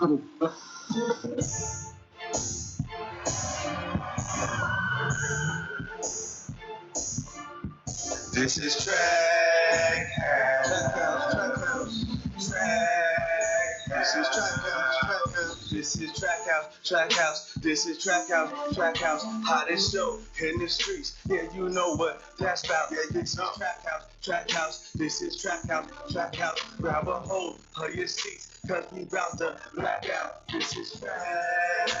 This is Track House. This is Track House. This is Track House. This is Track House. Hottest show in the streets. Yeah, you know what that's about. Yeah, this is Track House. This is Track House. Grab a hold of your seats, cause we bout to black out. This is Track House.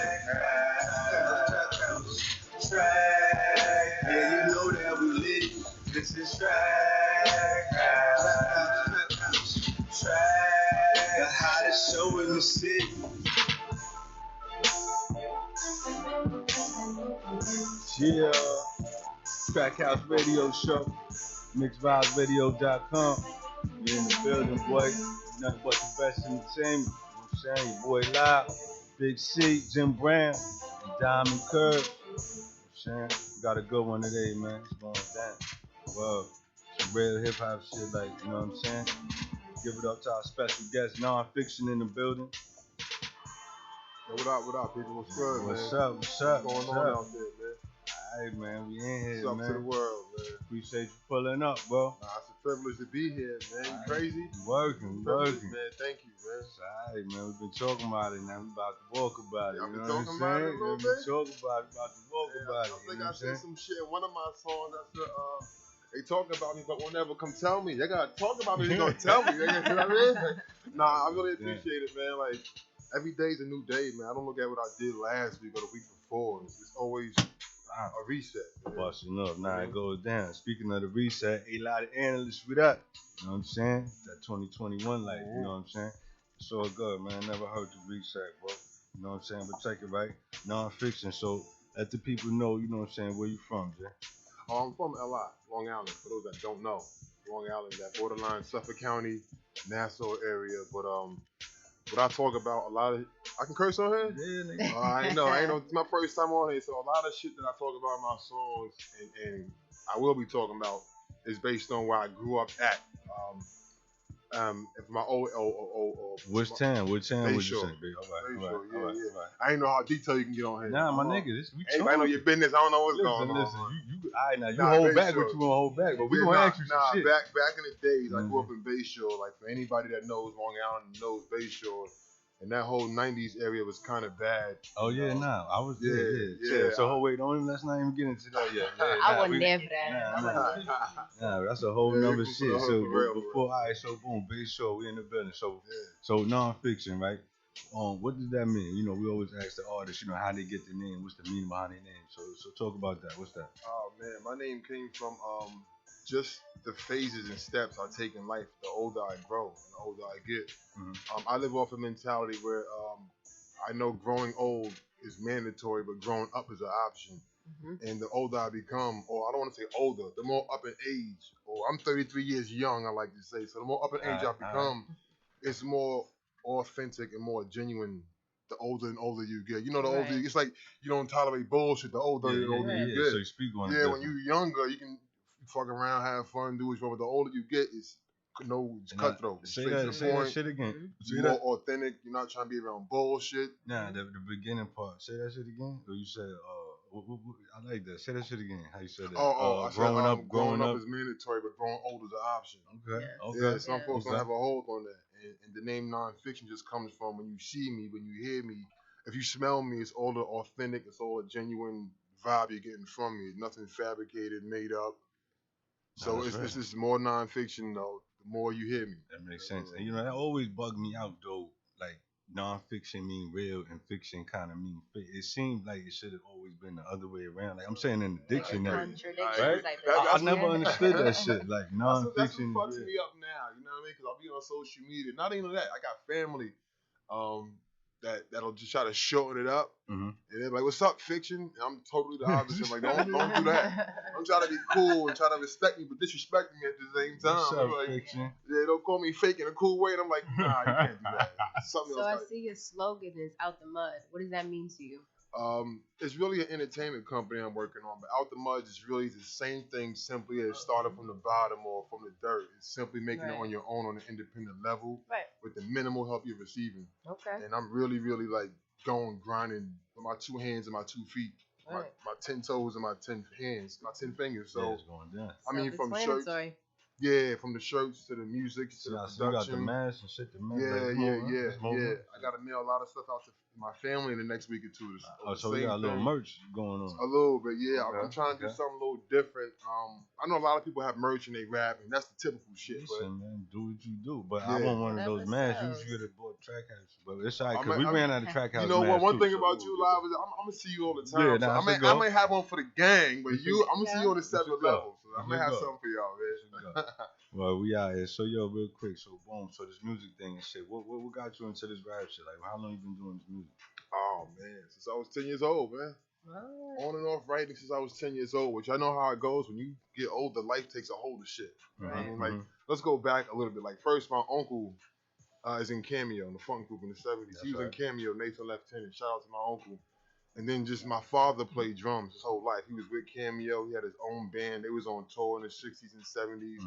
Yeah, you know that we lit. This is Track House. The hottest show in the city. Yeah, Trachouseradio show, mixvibesradio.com. You're in the building, boy. Nothing but the best entertainment. You know what I'm saying? Your boy Live, Big C, Jim Brown, and Diamond Curve. You know what I'm saying? We got a good one today, man. It's going down. Well, some real hip hop shit, like, you know what I'm saying? Give it up to our special guest, Non-Fiction in the building. Yo, what up, people? What's good, What's man? up? What's going on out there, man? Alright, man, we in here, What's up man. to the world, man? Appreciate you pulling up, bro. Nah, it's a privilege to be here, man. You crazy? You working. Man. Thank you, man. It's alright, man. We've been talking about it now. We about to walk about it. Y'all You been know what I'm talking about it a saying? little We've been bit? talking about it. About to walk about it. I think You know I what I'm said saying? some shit in one of my songs. I said, they talk about me, but won't ever come tell me. They gotta talk about me, they gonna tell me. You know what I mean? Nah, I really appreciate it, man. Like, every day's a new day, man. I don't look at what I did last week or the week before. It's always a reset. Man. Busting up. Now it goes down. Speaking of the reset, a lot of analysts with that. You know what I'm saying? That 2021 life, you know what I'm saying? It's all good, man. Never heard the reset, bro. You know what I'm saying? But check it, right? Non-fiction. So let the people know, you know what I'm saying, where you from, Jay? I'm from LI, Long Island, for those that don't know. Long Island, that borderline Suffolk County, Nassau area. But what I talk about, a lot of, I can curse on here? Yeah, nigga. I know, it's my first time on here, so a lot of shit that I talk about in my songs, and I will be talking about, is based on where I grew up at. If my old Which town would you say, Sure. big? Yeah. All right. I ain't know how detailed you can get on here. Nah, my nigga, we Everybody know your business. I don't know what's going on. Listen, you all right now. You hold back what you want to hold back, but we gonna ask you some shit. Back in the days, I grew up in Bayshore. Like, for anybody that knows Long Island knows Bayshore, and that whole '90s area was kind of bad. Oh yeah, nah, I was yeah. So wait, let's not even get into that yet. I would never that. Nah, that's a whole nother shit. So real. So boom, Big Show, we in the building. So non-fiction, right? What does that mean? You know, we always ask the artists, you know, how they get the name, what's the meaning behind their name. So talk about that. What's that? Oh man, my name came from just the phases and steps I take in life. The older I grow, and the older I get. Mm-hmm. I live off a mentality where I know growing old is mandatory, but growing up is an option. Mm-hmm. And the older I become, or I don't want to say older, the more up in age, or I'm 33 years young, I like to say. So the more up in age I become, it's more authentic and more genuine. The older and older you get, you know, the older it's like you don't tolerate bullshit. The older you get. So you speak on it. Yeah, when you're younger, you can fuck around, have fun, do what you want. But the older you get, it's cutthroat. Say that shit again. More authentic. You're not trying to be around bullshit. Nah, the beginning part. Say that shit again. Or you said, I like that. Say that shit again. How you said that? I said growing up is mandatory, but growing old is an option. Okay. Yeah, some folks don't have a hold on that. And the name non-fiction just comes from when you see me, when you hear me. If you smell me, it's all the authentic, it's all a genuine vibe you're getting from me. Nothing fabricated, made up. So it's just more non-fiction, though, the more you hear me. That makes sense. And you know, that always bugged me out, though. Like, non-fiction mean real and fiction kind of mean fake. It seemed like it should have always been the other way around. Like, I'm saying in the dictionary. Right? I never understood that shit. Like, non-fiction. That's what fucks me up now, you know what I mean? Because I'll be on social media. Not even that. I got family that'll just try to shorten it up. Mm-hmm. And they're like, what's up, fiction? And I'm totally the opposite. I'm like, don't do that. I'm trying to be cool and try to respect me, but disrespect me at the same time. What's up, like, fiction? Yeah, don't call me fake in a cool way. And I'm like, nah, you can't do that. Something so else. I see your slogan is out the mud. What does that mean to you? It's really an entertainment company I'm working on, but Out the Mud is really the same thing, simply as starting from the bottom or from the dirt. It's simply making it on your own on an independent level, with the minimal help you're receiving. Okay. And I'm really, really like going grinding with my 2 hands and my 2 feet, my 10 toes and my 10 hands, my 10 fingers. So it's going down. I mean, from shirts. From the shirts to the music to the production. You got the mask and shit. Yeah. I got to mail a lot of stuff out to my family in the next week or two. So we got a little merch going on. A little bit, yeah. Okay. I'm trying to do something a little different. I know a lot of people have merch and they rap, and that's the typical shit. Listen, man, do what you do. But I want one of those masks. You should have bought Trackhouse. But it's all right, because we ran out of Trackhouse. You know what? One thing about you live is I'm going to see you all the time. I may have one for the gang, but I'm going to see you on a separate level. So I'm going to have something for y'all, man. Well, we out here. So, yo, real quick. So, boom. So, this music thing and shit. What got you into this rap shit? Like, how long you been doing this music? Oh, man. Since I was 10 years old, man. On and off writing since I was 10 years old, which I know how it goes. When you get older, life takes a hold of shit. Right? I mean, like, let's go back a little bit. Like, first, my uncle is in Cameo in the funk group in the 70s. He was in Cameo, Nathan Lieutenant. Shout out to my uncle. And then just my father played drums his whole life. He was with Cameo. He had his own band. They was on tour in the 60s and 70s.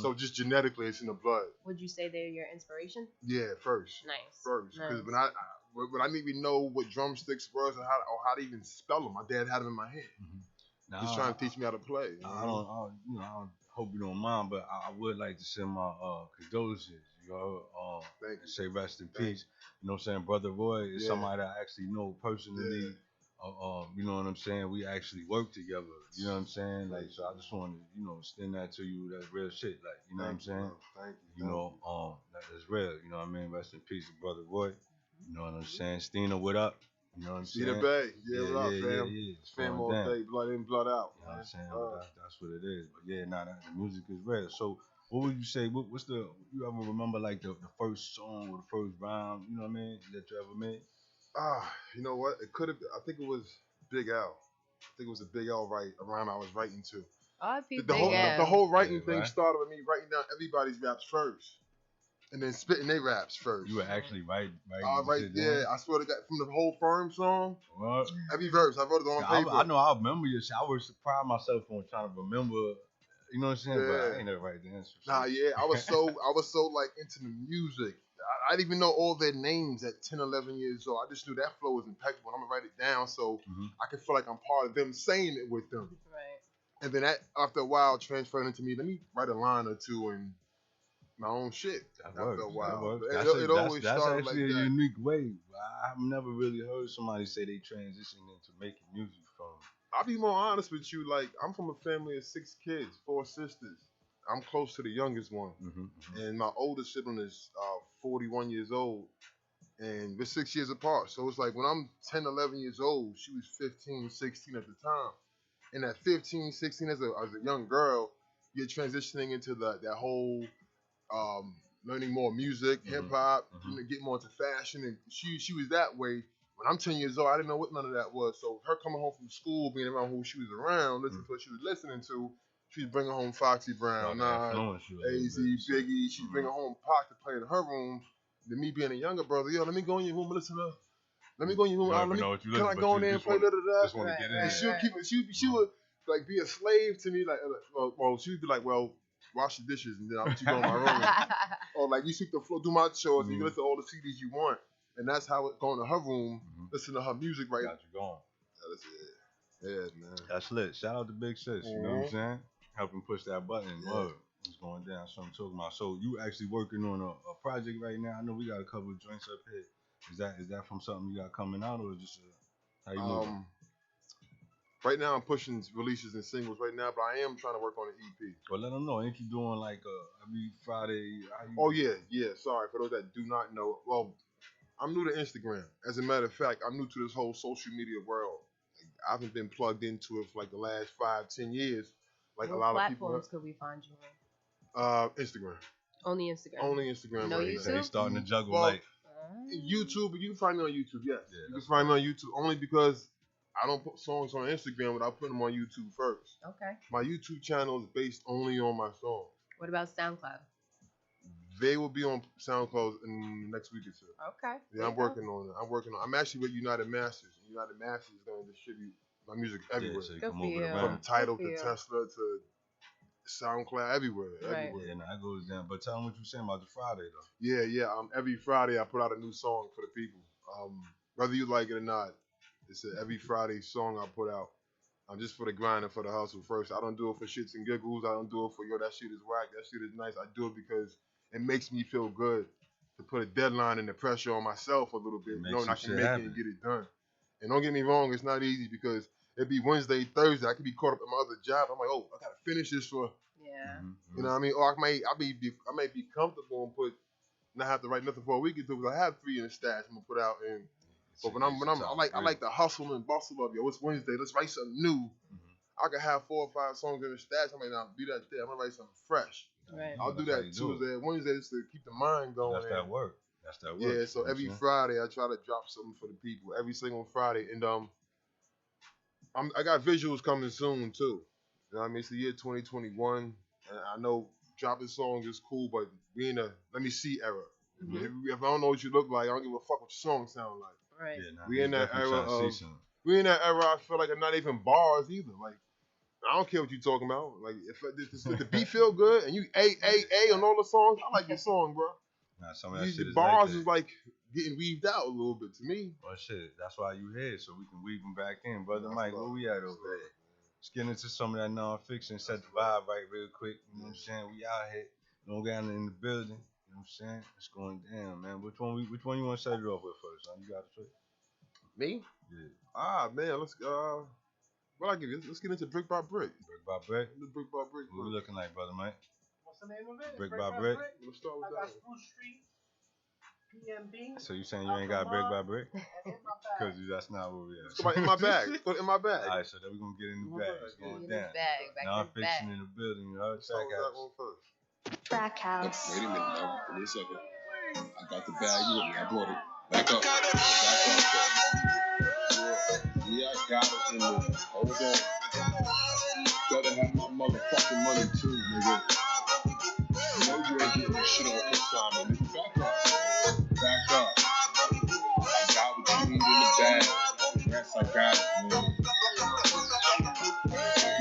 So just genetically, it's in the blood. Would you say they're your inspiration? Yeah, first. Nice. First. Because when I didn't even know what drumsticks were or how to even spell them, my dad had them in my hand. He's trying to teach me how to play. I don't hope you don't mind, but I would like to send my condolences. And say rest in peace. You know what I'm saying? Brother Roy is somebody that I actually know personally. You know what I'm saying? We actually work together. You know what I'm saying? Like, so I just want to, extend that to you. That's real shit. Like, you know what I'm saying? Thank you. That is real. You know what I mean? Rest in peace, Brother Roy. You know what I'm saying? Stina, what up? You know what I'm saying? Stina Bay. What up, fam? It's fam all day. Blood in, blood out. You know what I'm saying? That's what it is. But yeah, the music is real. So, what would you say? What's you ever remember like the first song or the first rhyme? You know what I mean? That you ever made? You know what? It could have. I think it was Big L. I think it was a Big L rhyme I was writing to. The whole writing thing started with me writing down everybody's raps first, and then spitting their raps first. You were actually writing. I swear to God, from the whole Firm song. What? Every verse I wrote it on paper. I know. I remember your shit. I was surprised myself on trying to remember. You know what I'm saying? Yeah. But I ain't never write the answer. I was so like into the music. I didn't even know all their names at 10, 11 years old. I just knew that flow was impeccable. I'm going to write it down so I can feel like I'm part of them saying it with them. Right. And then after a while, transferred into me, let me write a line or two and my own shit. After a while. That's actually a unique way. I've never really heard somebody say they transitioned into making music from. I'll be more honest with you. Like, I'm from a family of 6 kids, 4 sisters. I'm close to the youngest one. And my oldest sibling is 41 years old. And we're 6 years apart. So it's like when I'm 10, 11 years old, she was 15, 16 at the time. And at 15, 16 as a young girl, you're transitioning into that whole learning more music, hip-hop, getting more into fashion. And she was that way. When I'm 10 years old, I didn't know what none of that was. So her coming home from school, being around who she was around, listening to what she was listening to, she was bringing home Foxy Brown, Nas, AZ, Biggie. She's bringing home Pac to play in her room. Then me being a younger brother, let me go in your room and listen to. Let me go in your room. Can I go in there and play that? And she would like be a slave to me. Like, well, she would be like, well, wash the dishes and then I'll let you go in my room. Or like you sweep the floor, do my chores, and you listen to all the CDs you want. And that's how it going to her room, listen to her music right. Got you going. That's it. Yeah, man. That's lit. Shout out to Big Sis. You know what I'm saying? Helping push that button. Whoa. It's going down. That's what I'm talking about. So you actually working on a project right now? I know we got a couple of joints up here. Is that from something you got coming out or just how you moving? Right now I'm pushing releases and singles right now, but I am trying to work on an EP. Well, let them know. Ain't you doing like every Friday? Yeah. Sorry for those that do not know. Well, I'm new to Instagram. As a matter of fact, I'm new to this whole social media world. I haven't been plugged into it for like the last 5-10 years. Like what a lot of people. What platforms could we find you on? Instagram. Only Instagram. Only Instagram. No right YouTube. They starting to juggle life. YouTube, but you can find me on YouTube. Yes, you can find me on YouTube only because I don't put songs on Instagram without putting them on YouTube first. Okay. My YouTube channel is based only on my songs. What about SoundCloud? They will be on SoundCloud in the next week or two. Okay. Yeah, I'm working on it. I'm actually with United Masters. United Masters is going to distribute my music everywhere. So you Good come for over you. the From round. Tidal Good to for you. Tesla to SoundCloud, everywhere. Right. Everywhere. Yeah, that goes down. But tell them what you saying about the Friday though. Yeah. Every Friday I put out a new song for the people. Whether you like it or not, it's every Friday song I put out. Just for the grind and for the hustle first. I don't do it for shits and giggles. I don't do it for, yo, that shit is whack. That shit is nice. I do it because it makes me feel good to put a deadline and the pressure on myself a little bit, knowing I can make it and get it done. And don't get me wrong, it's not easy because it'd be Wednesday, Thursday. I could be caught up in my other job. I'm like, oh, I gotta finish this for, Yeah. you know what I mean? Or I might be comfortable and not have to write nothing for a week or two because I have 3 in the stash I'm gonna put out. And but I like the hustle and bustle of, yo, it's Wednesday, let's write something new. I could have 4 or 5 songs in the stash. I might not do that day. I'm gonna write something fresh. Right. I'll do that Tuesday, Wednesday just to keep the mind going. That's that work. Yeah, so every Friday I try to drop something for the people. Every single Friday. And I got visuals coming soon too. You know what I mean? It's the year 2021. And I know dropping songs is cool, but we in a let me see era. Mm-hmm. If I don't know what you look like, I don't give a fuck what your song sound like. Right. Yeah, We in that era of I feel like I'm not even bars either. Like, I don't care what you're talking about. Like, if the beat feel good and you A on all the songs, I like your song, bro. Nah, some of that shit The is bars like is like getting weaved out a little bit to me. Well, shit, that's why you here, so we can weave them back in. Brother Mike, where we at over there? Let's get into some of that non-fiction, set the vibe right real quick. You know what I'm saying? We out here. Don't get in the building. You know what I'm saying? It's going down, man. Which one you want to set it off with first? Huh? You got it. Me? Yeah. Man, what I give you? Let's get into brick by brick. Brick by brick? Brick by brick. What we looking like, Brother Mike? What's the name of it? Brick by brick? Let's start with I got that. Spruce Street, PMB. So you saying you ain't got brick by brick? Because that's not what we at. Come in my bag. Put it in my bag. All right, so then we're going to get in the bag. It's going down. Back Non-fiction in the building, you know? Track house. Wait a minute now. Give me a second. I got the bag with me. I brought it. Back up. Yeah, I got it in there. Hold on. Better have my motherfucking money too, nigga. You know you ain't getting this shit on consignment. Back up. Back up. I got what you need in the bag. Yes, I got it, man.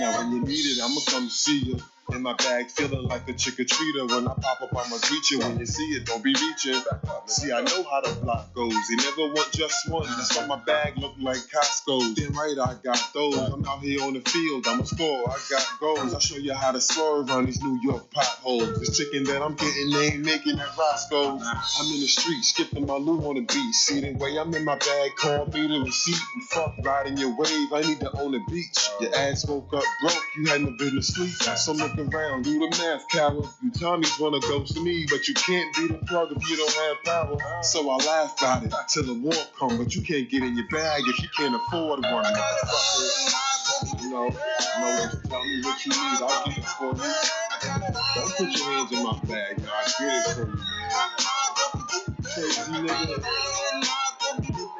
Now when you need it, I'ma come see you. In my bag, feeling like a trick-or-treater. When I pop up, I'ma greet you. When you see it, don't be reaching. See, I know how the block goes. They never want just one. That's why my bag look like Costco's. Then right, I got those. I'm out here on the field. I'm a score. I got goals. I'll show you how to swerve on these New York potholes. This chicken that I'm getting, they ain't making at Roscoe's. I'm in the street, skipping my loot on the beat. See the way I'm in my bag, call me the receipt. And fuck riding your wave. I need to own the beach. Your ass woke up broke. You had no business sleep. So look around, do the math, coward. You Tommies wanna go to me, but you can't be the plug if you don't have power. So I laugh about it till the war come, but you can't get in your bag if you can't afford one, motherfucker. You know, just tell me what you need, I'll get it for you. Don't put your hands in my bag, now I get it for you, man. Crazy nigga.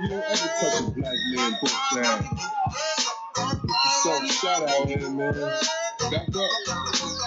You don't ever touch a black man book bag. Get yourself shot out here, man. Back up.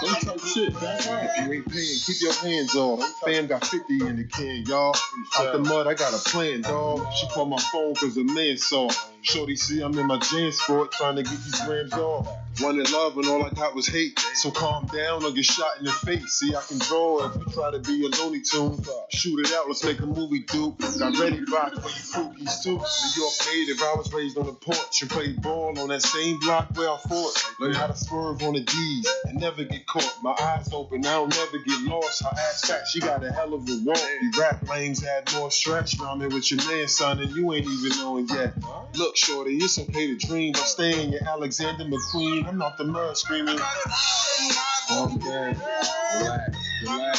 Don't touch shit. Back up. If you ain't paying, keep your hands off. Fam got 50 in the can, y'all. Out the mud, I got a plan, dog. She called my phone cause a man saw. Shorty see I'm in my Jan sport trying to get these grams off. Wanted love and all I got was hate. So calm down or get shot in the face. See, I can draw if you try to be a Looney Tune. Shoot it out, let's make a movie, dude. Got ready box for you cookies too. New York native, I was raised on the porch and played ball on that same block where I fought. Learn how to swerve on the D's and never get caught. My eyes open, I'll never get lost. Her ass fat, she got a hell of a walk. You rap lames had more stretch. Now I'm in with your man, son, and you ain't even knowing yet. Look, shorty, it's okay to dream. I'm staying your Alexander McQueen. I'm not the mud screaming. Calm down, relax. Y'all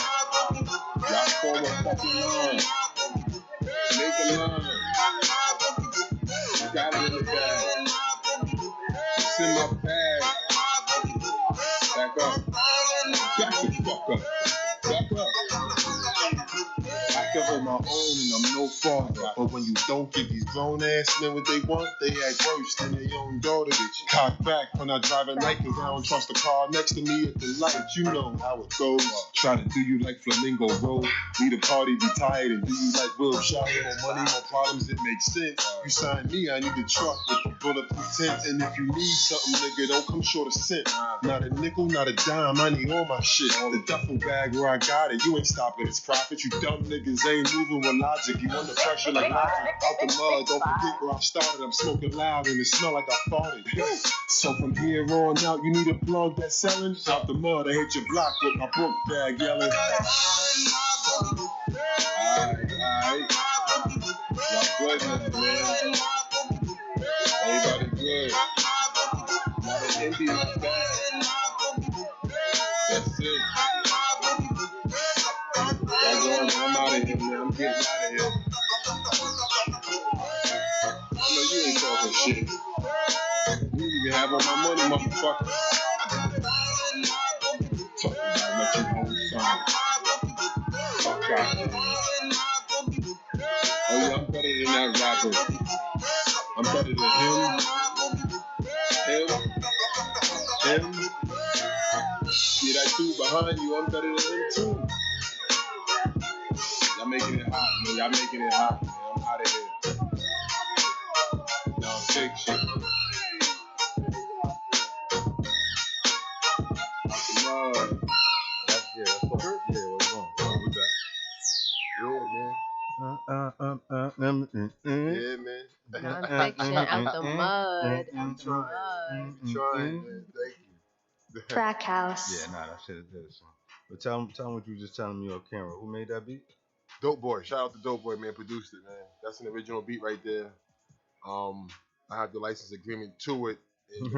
form a fucking line. Make a line. Got it in the bag. It's in my bag. Back up. Back the fuck up. Back up. I can on my own and I'm no father. But when you don't give these grown ass men what they want, they act worse than their own daughter. Cock back when I drive at night, cause I don't trust the car next to me at the light. You know how it goes. Try to do you like Flamingo Road. Lead a party, be tired, and do you like Will Shot. More money, more problems, it makes sense. You sign me, I need a truck with bulletproof tents. And if you need something, nigga, don't come short of cent. Not a nickel, not a dime, I need all my shit. The duffel bag where I got it, you ain't stopping its profit. You dumb niggas ain't moving with logic. You under pressure like logic. Out the mud, don't forget where I started. I'm smoking loud and it smell like I farted. So from here on out, you need a plug that's selling. Out the mud, I hit your block with my book bag yelling. Alright. Y'all good, man. Everybody good. Not an Indian bag. That's it. I'm out of here, man. I'm getting out of here. I know you ain't talking shit. You didn't even have all my money, motherfucker. Talking about what you whole song. Fuck out. Oh yeah, I'm better than that rapper. I'm better than him. See that dude behind you, I'm better than him too. Y'all making it hot, man. Y'all making it hot, man. I'm out of here. No, shake shit. That's what's wrong? We back. Yeah, man. Non-fiction out the mud. I'm trying, man. Thank you. Track House. Yeah, nah, that shit is good. Son. But tell him what you were just telling me on camera. Who made that beat? Dope Boy. Shout out to Dope Boy, man. Produced it, man. That's an original beat right there. I have the license agreement to it. There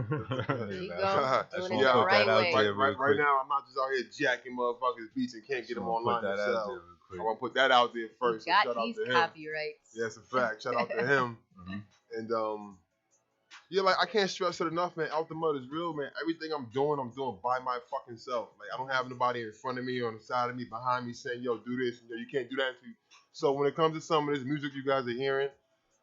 you go. Doing it Yeah, the right way. Right now, I'm not just out here jacking motherfuckers' beats and can't get them online to sell. I want to put that out there first. Got Shout these out to him. copyrights. Yeah, that's a fact. Shout out to him. And yeah, like I can't stress it enough, man. Out the mud is real, man. Everything I'm doing by my fucking self. Like I don't have nobody in front of me, on the side of me, behind me saying, "Yo, do this." And, yo, you can't do that. So when it comes to some of this music you guys are hearing,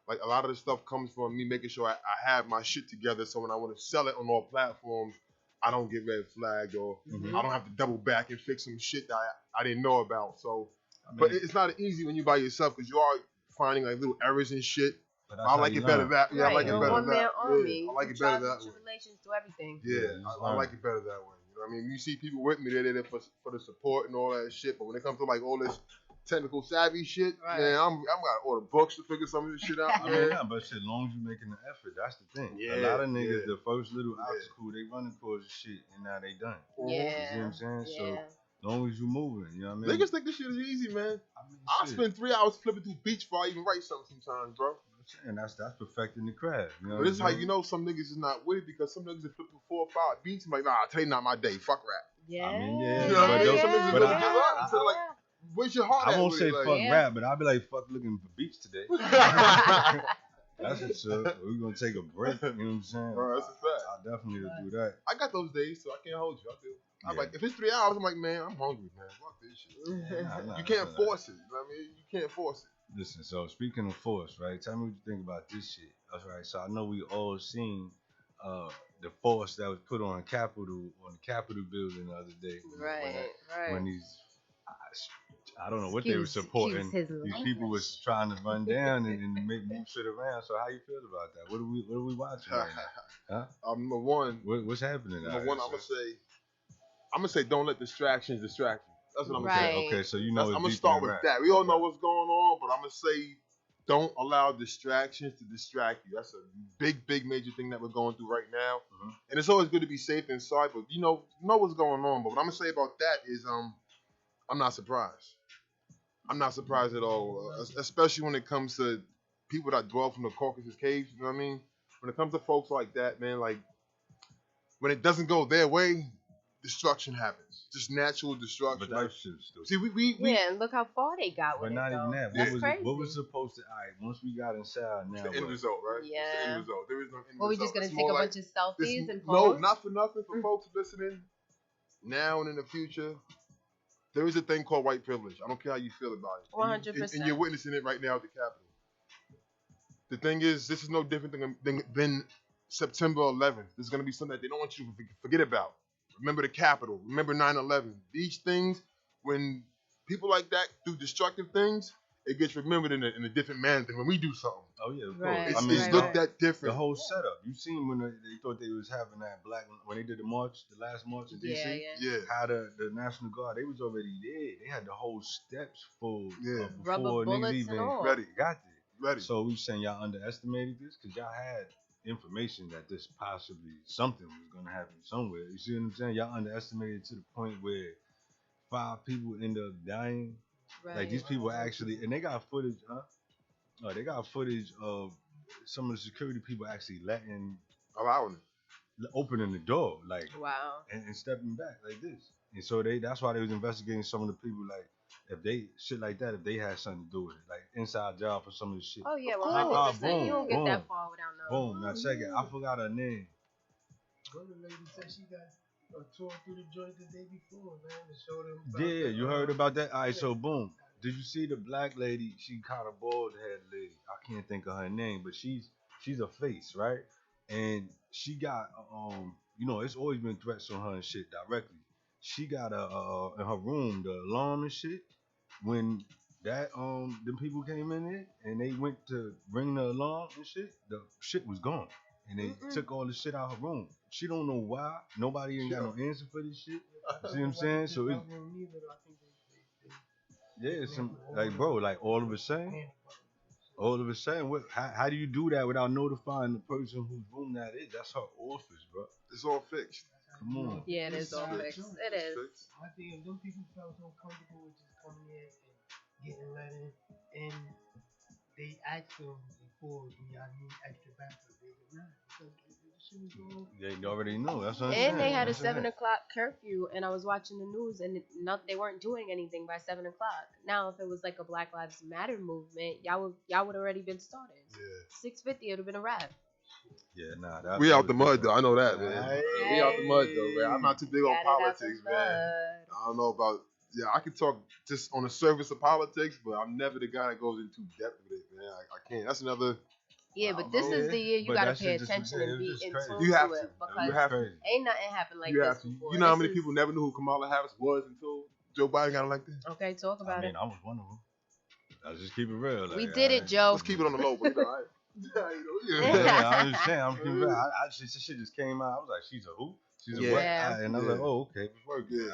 like a lot of the stuff comes from me making sure I have my shit together. So when I want to sell it on all platforms, I don't get red flagged or I don't have to double back and fix some shit that I didn't know about. So, but it's not easy when you by yourself because you are finding like little errors and shit. I like it better that. Yeah, I like it better that. One-man army. I like it better that way. Tribulations to everything. Yeah, I like it better that way. You know what I mean? You see people with me, they're there for the support and all that shit. But when it comes to like all this technical savvy shit, man, I'm gotta order books to figure some of this shit out. Yeah, but shit, as long as you're making the effort, that's the thing. Yeah, a lot of niggas, the first little obstacle, they running towards the shit, and now they done. Yeah. You see what I'm saying? Yeah. So, as long as you moving, you know what I mean? Niggas think this shit is easy, man. I spend 3 hours flipping through beats before I even write something sometimes, bro. And that's perfecting the craft. You know but this is how you know some niggas is not with it because some niggas are flipping 4 or 5 beats and like, nah, today not my day. Fuck rap. Yeah. I mean, yeah. You know what I mean? Some niggas really give up. So like, where's your heart at? I won't say like, fuck rap, but I'll be like, fuck looking for beats today. That's what's up. We're going to take a break. You know what I'm saying? Bro, that's a fact. I definitely do that. I got those days, so I can't hold you. I do. I'm like, if it's 3 hours, I'm like, man, I'm hungry, man. Fuck this shit. You can't force it. You know what I mean? You can't force it. Listen, so speaking of force, right? Tell me what you think about this shit. That's right. So I know we all seen the force that was put on the Capitol building the other day. Right. When these, I don't know what they were supporting. These people was trying to run down and move shit around. So how you feel about that? What are we watching right now? Huh? Number one. What's happening? Number one, I'm gonna say, don't let distractions distract you. That's what I'm gonna say. Okay, so you know, I'm gonna start with that. We all know what's going on, but I'm gonna say, don't allow distractions to distract you. That's a big major thing that we're going through right now. And it's always good to be safe inside, but you know what's going on. But what I'm gonna say about that is, I'm not surprised. I'm not surprised at all, especially when it comes to people that dwell from the Caucasus Caves. You know what I mean? When it comes to folks like that, man, like when it doesn't go their way, destruction happens. Just natural destruction. But that shit's still. See, we and look how far they got with it. But not even that. That's crazy. What was supposed to? All right, once we got inside, now the end result, right? Yeah. It's the end result. There is no end result. Well, we're just gonna take a bunch of selfies and post? No, not for nothing. For folks listening, now and in the future, there is a thing called white privilege. I don't care how you feel about it. 100%. And you're witnessing it right now at the Capitol. The thing is, this is no different than September 11th. This is going to be something that they don't want you to forget about. Remember the Capitol. Remember 9/11. These things, when people like that do destructive things, it gets remembered in a different manner than when we do something. Oh yeah, of Right. course. It's looked at different. The whole setup. You seen when they thought they was having that black when they did the march, the last march in DC. Yeah. How the National Guard, they was already there. They had the whole steps full Yeah. before Rubber niggas bullets even and all. Ready. got there. Ready. So we saying y'all underestimated this because y'all had information that this possibly something was gonna happen somewhere. You see what I'm saying? Y'all underestimated to the point where 5 people end up dying. Right. Like these people actually, and they got footage, huh? Oh, they got footage of some of the security people actually Allowing it. opening the door, like, Wow. and stepping back like this. And so that's why they was investigating some of the people, like, if they shit like that, if they had something to do with it, like inside job for some of the shit. Oh yeah, Of 100%. boom, You don't get boom, that far without knowing. Boom. Now check it. I forgot her name. One of the ladies said she got tore through the joint the day before, man, to show them. Yeah, you heard about that? All right, so boom. Did you see the black lady? She kind of bald head lady. I can't think of her name, but she's a face, right? And she got it's always been threats on her and shit directly. She got in her room the alarm and shit. When that the people came in there and they went to ring the alarm and shit, the shit was gone. And they took all the shit out of her room. She don't know why. Nobody ain't got no answer for this shit. You see what I'm saying? So it's it's some like bro, like all of a sudden, what? How do you do that without notifying the person whose room that is? That's her office, bro. It's all fixed. Come on. Yeah, it is all fixed. It is. I think if them people felt so comfortable with just coming in and getting let in, and they asked them before, do y'all need extra backup? They did not, because the shit was going. They already know. That's what I'm And saying. they had a 7 o'clock curfew, and I was watching the news, and they weren't doing anything by 7 o'clock. Now, if it was like a Black Lives Matter movement, y'all would already been started. Yeah. 6:50, it would have been a wrap. Yeah, nah. We out the mud though. I know that, man. Hey. We out the mud though, man. I'm not too big on Got it out politics, the man. mud. I don't know about. Yeah, I can talk just on the surface of politics, but I'm never the guy that goes into depth with it, man. I can't. That's another. Yeah, but this is the year you But gotta that pay shit just- attention it and was be just in crazy. tune You have to to. it because You have to. Crazy. ain't nothing happened like You this have to. before. You know how This many is- people never knew who Kamala Harris was until Joe Biden got elected? Okay, talk about I was one of them. I'll just keep it real. Like, We did it, Joe. Let's keep it on the low, but you know, Yeah, I understand. I'm keeping it real. This shit just came out. I was like, she's a who? She's a what? Yeah. And I was like, oh, okay, it's working.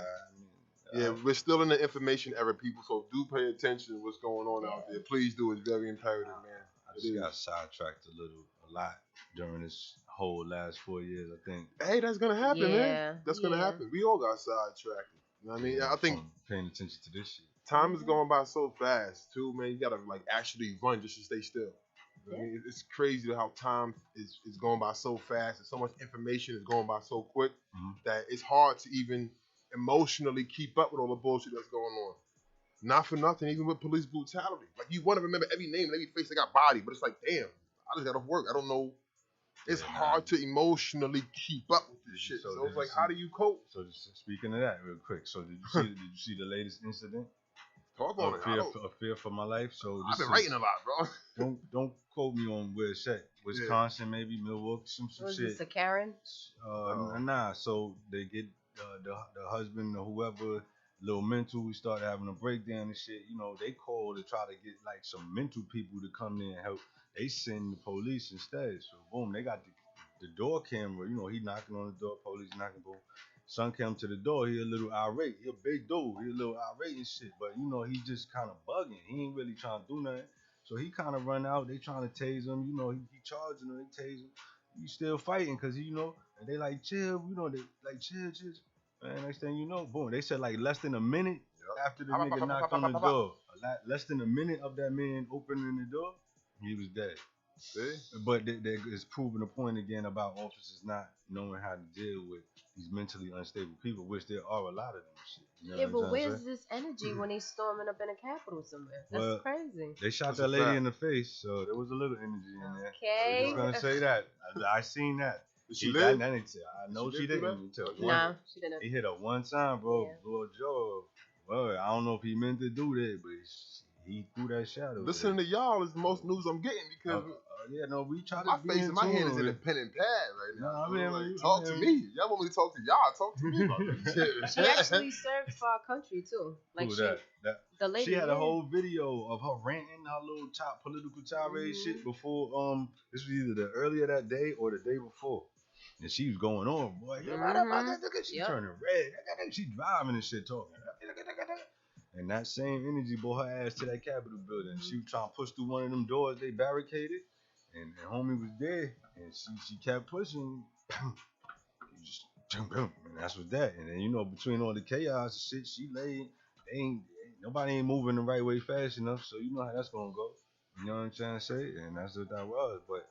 Yeah, we're still in the information era, people. So do pay attention to what's going on out there. Please do. It's very imperative, man. I just got sidetracked a lot during this whole last 4 years, I think. Hey, that's gonna happen, Yeah, man. That's gonna happen. We all got sidetracked. You know what I mean? I think from paying attention to this shit. time is going by so fast too, man. You gotta like actually run just to stay still. I mean, it's crazy how time is going by so fast and so much information is going by so quick that it's hard to even emotionally keep up with all the bullshit that's going on. Not for nothing, even with police brutality. Like you want to remember every name and every face that got bodied, but it's like, damn, I just got off work. I don't know. It's hard to emotionally keep up with this shit. So it's like, how do you cope? So just speaking of that real quick. So did you see the latest incident? Talk on it. A fear for my life. So I've been writing a lot, bro. Don't quote me on where it's at. Wisconsin, maybe Milwaukee, some Was shit. this a Karen? Nah. So they get the husband or whoever, little mental. We started having a breakdown and shit. You know, they call to try to get like some mental people to come in and help. They send the police instead. So boom, they got the door camera. You know, he knocking on the door, police knocking, boom. Son came to the door. He a little irate. He a big dude. He a little irate and shit. But you know, he just kind of bugging. He ain't really trying to do nothing. So he kind of run out. They trying to tase him. You know, he charging him. They tase him. He still fighting because you know, and they like chill. You know, they like chill. And next thing you know, boom. They said like less than a minute after the nigga knocked on the door. Less than a minute of that man opening the door, he was dead. See? But it's proving a point again about officers not knowing how to deal with these mentally unstable people, which there are a lot of them. Shit, you know Yeah, but where's this energy when he's storming up in a Capitol somewhere? That's crazy. They shot that lady in the face, so there was a little energy in there. Okay. I'm just gonna say that. I seen that. Did she live? I know she didn't. Nah, she didn't. He hit her one time, bro. Yeah. Blew her jaw. Well, I don't know if he meant to do that, but he threw that shadow. Listening to y'all is the most news I'm getting because yeah, no, we try my to be face in my hand is with in a pen and pad right now. No, I mean, like, talk to me. Y'all want me to talk to y'all? Talk to me about this shit. She actually served for our country too. Like the lady. She had a whole video of her ranting her little political tirade shit before. This was either the earlier that day or the day before, and she was going on, boy. You she turning red. She driving and shit talking. And that same energy brought her ass to that Capitol building. She was trying to push through one of them doors they barricaded, and homie was there, and she kept pushing. And that's what that. And then between all the chaos and shit, she laid. Nobody ain't moving the right way fast enough, so you know how that's gonna go. You know what I'm trying to say? And that's what that was. But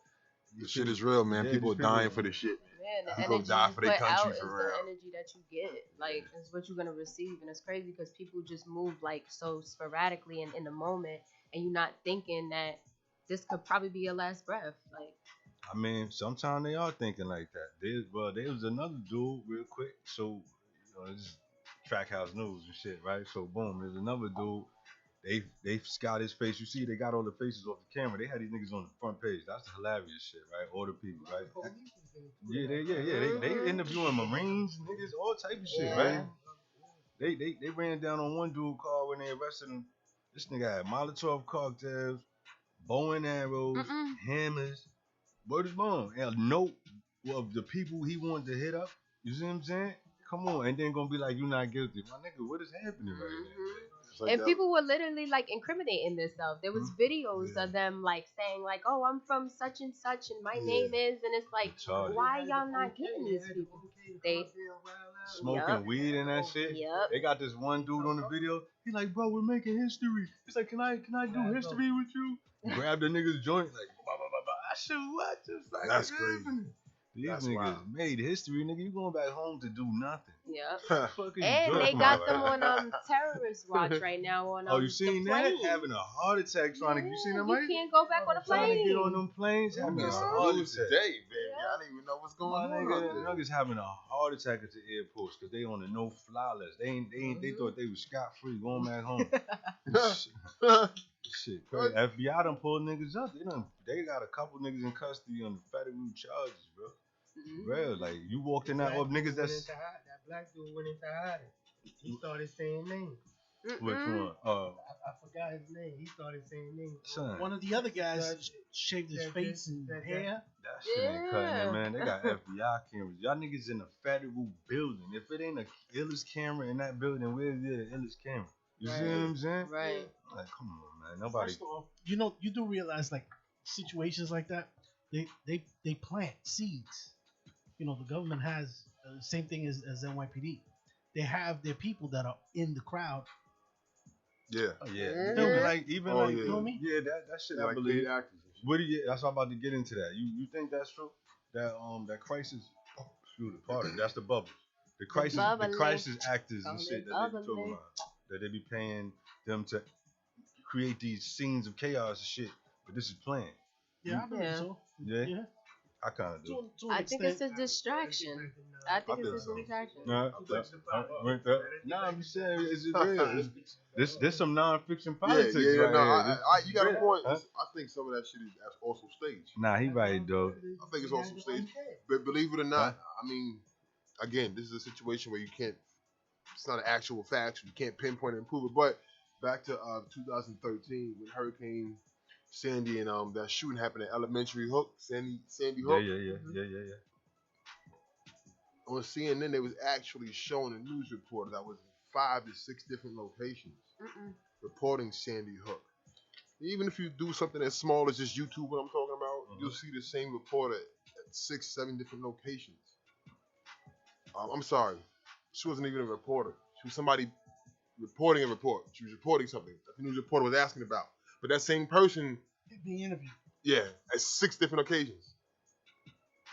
the shit is real, man. People are dying for this shit. Yeah, the people energy die for their country out for is real. the energy that you get. Like, it's what you're gonna receive, and it's crazy because people just move like so sporadically and in the moment, and you're not thinking that this could probably be your last breath. Like, I mean, sometimes they are thinking like that. There was another dude real quick. So this track house news and shit, right? So boom, there's another dude. They got his face. You see, they got all the faces off the camera. They had these niggas on the front page. That's the hilarious shit, right? All the people, right? Yeah. They interviewing Marines, niggas, all type of shit, right? They ran down on one dude car when they arrested him. This nigga had Molotov cocktails, bow and arrows, hammers, word is bond, and a note of the people he wanted to hit up. You see what I'm saying? Come on, and then gonna be like, you not guilty, my nigga. What is happening right now? Like and people were literally like incriminating themselves. There was videos of them like saying like, "Oh, I'm from such and such, and my name is," and it's like, why y'all not getting these people? They smoking weed and that shit. Yep. They got this one dude on the video. He's like, "Bro, we're making history." He's like, "Can I do history with you?" Grab the nigga's joint like, blah, blah, blah, blah. I should what the fuck? That's crazy. These niggas made history, nigga. You going back home to do nothing. Yeah. And they got them on terrorist watch right now on oh, you seen that? Having a heart attack trying to. You seen that, Mike? You can't go back on the plane. Trying to get on them planes. Having a heart attack today, baby. I don't even know what's going on. Niggas having a heart attack at the airports because they on the no-fly list. They thought they was scot free going back home. Shit, crazy. FBI done pulled niggas up. They got a couple niggas in custody on the federal charges, bro. Bro, like you walked in that niggas that's that black dude went into hiding. He started saying names. Which one? I forgot his name. He started saying names. Son. One of the other guys shaved his face and hair. That shit ain't cutting it, man. They got FBI cameras. Y'all niggas in a federal building. If it ain't a illest camera in that building, where's the illest camera? You see what I'm saying? Right. Like, come on, man. Nobody. First off, you do realize like situations like that, they plant seeds. The government has the same thing as NYPD. They have their people that are in the crowd. Yeah. Oh, yeah. Like you know what I mean? Yeah, that shit. Yeah, I like believe. actors. That's what I'm about to get into that. You think that's true? That crisis. Excuse me, pardon. That's the bubbles. The crisis actors and shit that they be talking about. That they be paying them to create these scenes of chaos and shit. But this is planned. Yeah, I believe so. Yeah. I kind of do. I think it's a distraction. I think it's a distraction. Nah, I'm just saying, it's just real. There's some non-fiction politics right here. You got a point. Huh? I think some of that shit is also staged. Nah, he right, though. I think it's also staged. But believe it or not, I mean, again, this is a situation where you can't, it's not an actual fact. You can't pinpoint it and prove it. But back to 2013 when Hurricane Sandy and that shooting happened at Elementary Hook, Sandy Hook. Yeah. On CNN, they was actually showing a news reporter that was in 5 to 6 different locations reporting Sandy Hook. Even if you do something as small as just YouTube, what I'm talking about, you'll see the same reporter at 6, 7 different locations. I'm sorry, she wasn't even a reporter. She was somebody reporting a report. She was reporting something that the news reporter was asking about. But that same person being interviewed. Yeah, at 6 different occasions.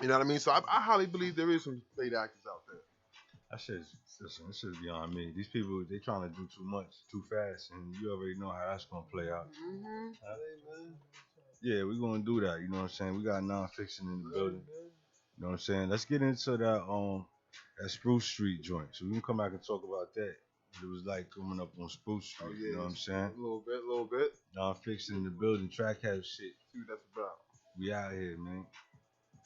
You know what I mean? So I highly believe there is some paid actors out there. That shit's beyond me. These people, they trying to do too much, too fast, and you already know how that's gonna play out. Yeah, we're gonna do that. You know what I'm saying? We got non-fiction in the building. You know what I'm saying? Let's get into that Spruce Street joint. So we can come back and talk about that. It was like coming up on Spruce Street. Oh, yeah, You know what I'm saying? A little bit. Non-fiction in the building, track house shit. See what that's about. We out here, man.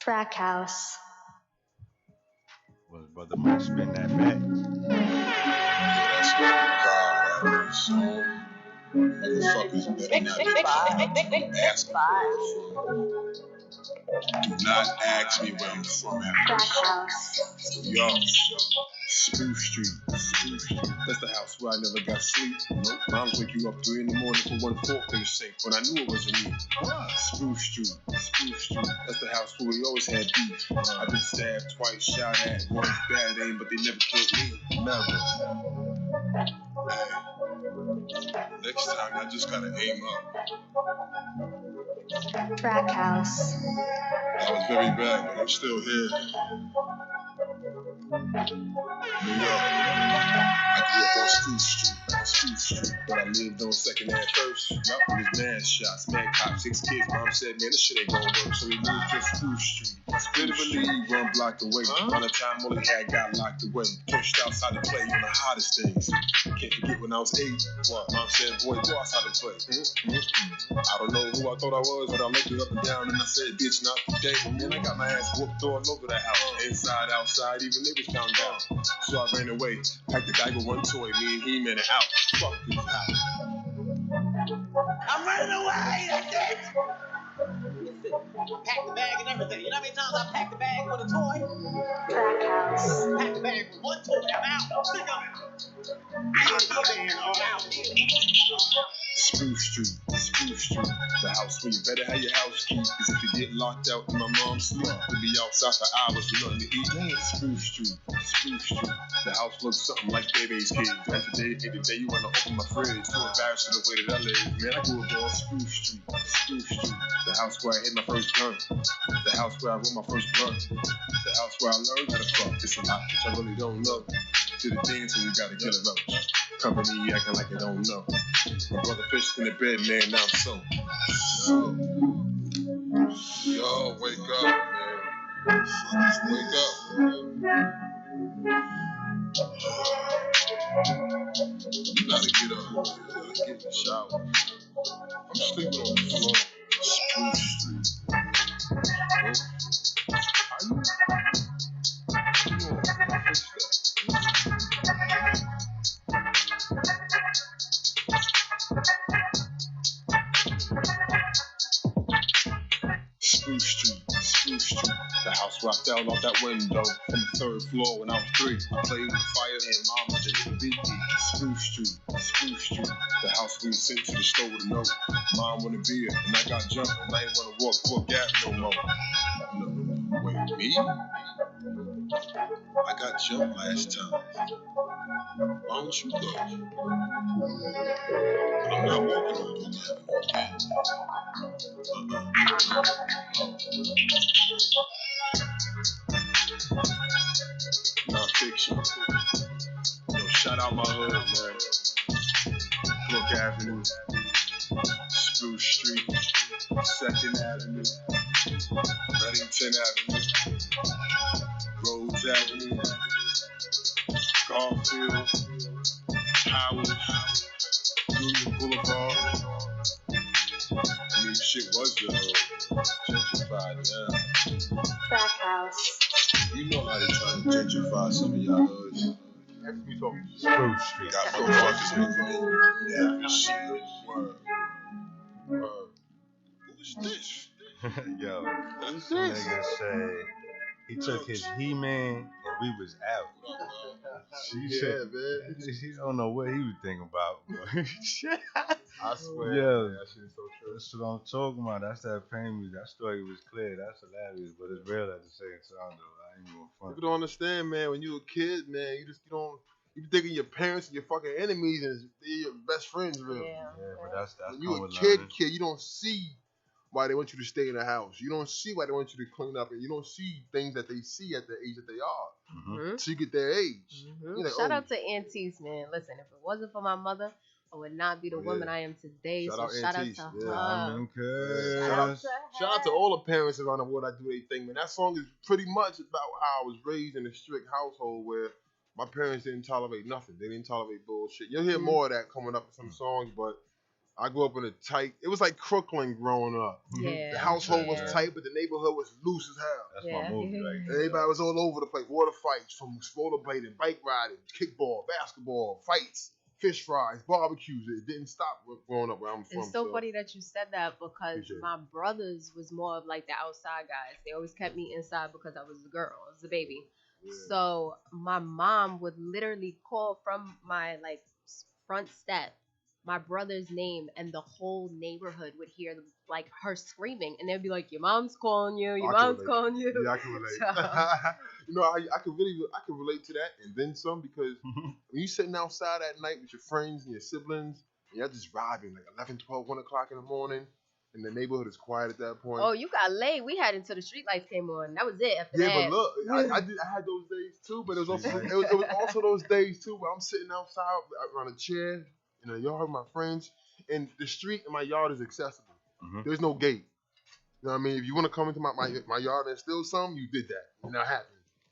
Track House. Well, brother might spin that back. That's God. Motherfuckers better not ask me. Do not ask me where I'm from. Track House. Yo, Spruce Street. That's the house where I never got sleep. Nope. Moms wake you up 3 in the morning for one fork in the sink when I knew it wasn't me. Spruce Street. That's the house where we always had beef. I've been stabbed twice, shot at, once bad aim, but they never killed me. Never. Hey, next time I just gotta aim up. Track House. That was very bad, but I'm still here. New York. I grew up on Spruce Street, but I lived on Second Ave first. Yup, it was mad shots, mad cops, 6 kids. Mom said, man, this shit ain't gonna work, so we moved to Spruce Street. Literally 1 block away. By the time Molly had got locked away, pushed outside to play on the hottest days. Can't forget when I was 8. Mom said, boy, go outside and play. I don't know who I thought I was, but I looked it up and down and I said, bitch, not today. Man, I got my ass whooped all over the house. Inside, outside, even neighbors found out. So I ran away, packed the bag with 1 toy, me and He-Man and out. Fuck this house. I'm running away, that's it! Pack the bag and everything. You know how many times I packed the bag with a toy? Track House. Pack the bag with 1 toy, I'm out. I'm sick of it. I ain't He-Man, I'm out. Spruce Street, the house where you better have your house key. Cause if you get locked out in my mom's sleep, to be outside for hours with nothing to eat. Spruce Street, the house looks something like Baby's kids. And today ain't the day you wanna open my fridge. Too embarrassed to the way that I live. Man, I grew up on Spruce Street, the house where I hit my first gun, the house where I rolled my first blunt, the house where I learned how to fuck. It's a lot which I really don't know. To the dance and you gotta get it up. Company acting like they don't know. My brother pitched in the bed, man, now I'm so. Yo, wake up, man. Wake up. You gotta get up, you gotta get in the shower. I'm sleeping on the floor. Spruce Street. How you? Fix that. Spruce Street, the house where I fell off that window from the 3rd floor when I was 3. I played with fire and mama didn't beat me. Spruce Street, the house we sent to the store with a note. Mom wanted beer and I got jumped and I ain't wanna walk for gas no more. No, wait, me? I got jumped last time. Why don't you go? I'm not walking on Brook Non-fiction. Yo, shout out my hood, man. Brook Avenue, Spruce Street, 2nd Avenue, Reddington Avenue, Rhodes Avenue, Garfield, Howard, Union Boulevard. I mean, shit was gentrified now. Track House. You know how they trying to gentrify some of y'all hoods. That's me talking. Spruce Street. Got motherfuckers moving in. Yeah, shit. Word. Who's this? Yo, Who's some this? nigga say he took his He-Man and we was out. She Yeah, said, man. he don't know what he was thinking about. I swear. Yeah. Man, that shit is so true. That's what I'm talking about. That's that pain music. That story was clear. That's hilarious, but it's real at the same time, though. I ain't gonna front. People don't understand, man. When you a kid, man, you don't. You be thinking your parents and your fucking enemies and they're your best friends, really. Yeah. Yeah, but that's When you a with kid, learning. you don't see why they want you to stay in the house. You don't see why they want you to clean up, and you don't see things that they see at the age that they are. Mm-hmm. So you get their age. You're like, Shout oh, out to aunties, man. Listen, if it wasn't for my mother, I would not be the woman I am today. Shout So out shout out aunties. to her. Yeah, I mean, Shout out cuz. to her. Shout out to all the parents around the world that do their thing, man. That song is pretty much about how I was raised in a strict household where My parents didn't tolerate nothing. They didn't tolerate bullshit. You'll hear Mhm. more of that coming up in some songs, but I grew up in a tight. It was like Crooklyn growing up. Yeah. The household was Yeah. tight, but the neighborhood was loose as hell. That's Yeah. my movie right there. Everybody was all over the place. Water fights, from rollerblading, bike riding, kickball, basketball, fights, fish fries, barbecues. It didn't stop growing up where I'm from. It's so funny that you said that because Appreciate it. my brothers was more of like the outside guys. They always kept me inside because I was a girl, I was a baby. Yeah. So my mom would literally call from my like front step my brother's name, and the whole neighborhood would hear like her screaming, and they'd be like, "Your mom's calling you. Your mom's calling you." Yeah, I can relate. So, I can relate to that and then some, because when you sitting outside at night with your friends and your siblings, and y'all just vibing like 11, 12, 1 o'clock in the morning, and the neighborhood is quiet at that point. oh, you got laid. We had until the street lights came on. That was it. After Yeah, that, but look, I had those days too, but it was also those days too where I'm sitting outside around a chair in a yard with my friends, and the street in my yard is accessible. Mm-hmm. There's no gate. You know what I mean? If you want to come into my yard and steal something, you did that. You're not happy.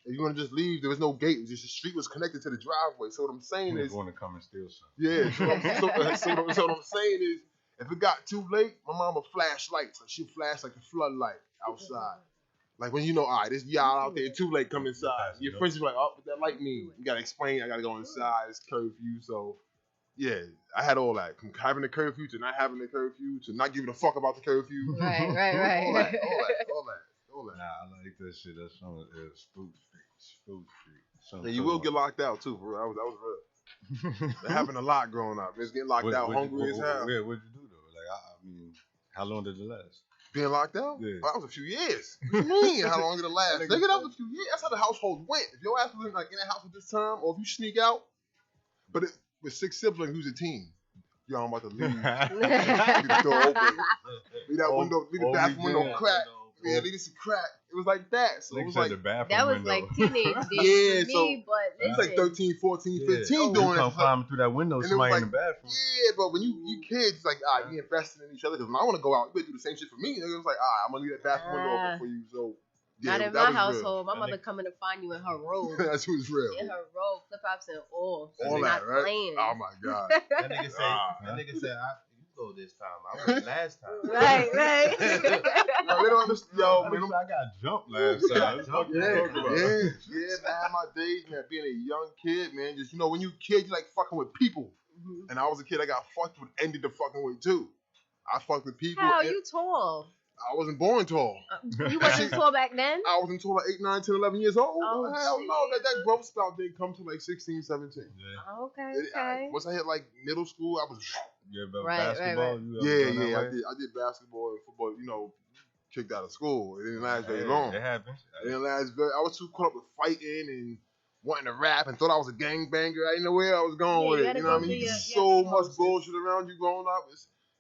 If you want to just leave, there was no gate. It was just the street was connected to the driveway. So what I'm saying is, want to come and steal something. yeah. So what I'm saying is, if it got too late, my mama flash lights. Like she'll flash like a floodlight outside. Like when you know, all right, this y'all out there too late, come inside. Your friends be like, oh, what that light mean? You gotta explain. I gotta go inside. It's curfew. So yeah, I had all that. From having a curfew to not having a curfew to not giving a fuck about the curfew. right. all that. Nah, I like that shit. That song is Spook Street. And you will get locked out too, bro. That was real. That happened a lot growing up. It's getting locked out, hungry as hell. What'd you do though? Like, I mean, how long did it last? Being locked out? Yeah. Oh, that was a few years. What you mean? How long did it last? Nigga, that was a few years. That's how the household went. If your ass was like in the house at this time, or if you sneak out, but with 6 siblings, who's a team? Yo, I'm about to leave. Leave the door open. Leave that window, leave the bathroom window crack. Yeah, leave some crack. It was like that. So it was like the bathroom That was window. like teenage days Yeah, for so me, but it's listen. like 13, 14, 15 You doing come it. climbing through that window, And it was somebody like, in the bathroom. yeah, but when you kids, like, all right, we investing in each other. Because when I want to go out, you better do the same shit for me. It was like, all right, I'm going to leave that bathroom window open for you. So, yeah, Not in that my was household. My mother coming to find you in her robe. That's who's real. In her robe, flip flops and all. All not that, right? playing. Oh, my God. That nigga said, you go this time. I went last time. Right. No, they don't understand. Yo, man. I got jumped last time. Yeah, man. I had my days, man, being a young kid, man. Just, when you kid, you like fucking with people. Mm-hmm. And I was a kid I got fucked with, ended the fucking with, too. I fucked with people. How you tall? I wasn't born tall. You wasn't tall back then? I was until like 8, 9, 10, 11 years old. Oh, hell no. That growth spell didn't come to like 16, 17. Yeah. Okay. Once I hit like middle school, I was. Yeah, but basketball. Right. I did basketball and football, kicked out of school. It didn't last very long. It happens. It didn't last very. I was too caught up with fighting and wanting to rap and thought I was a gangbanger. I didn't know where I was going with it. You know what I mean? So much bullshit around you growing up.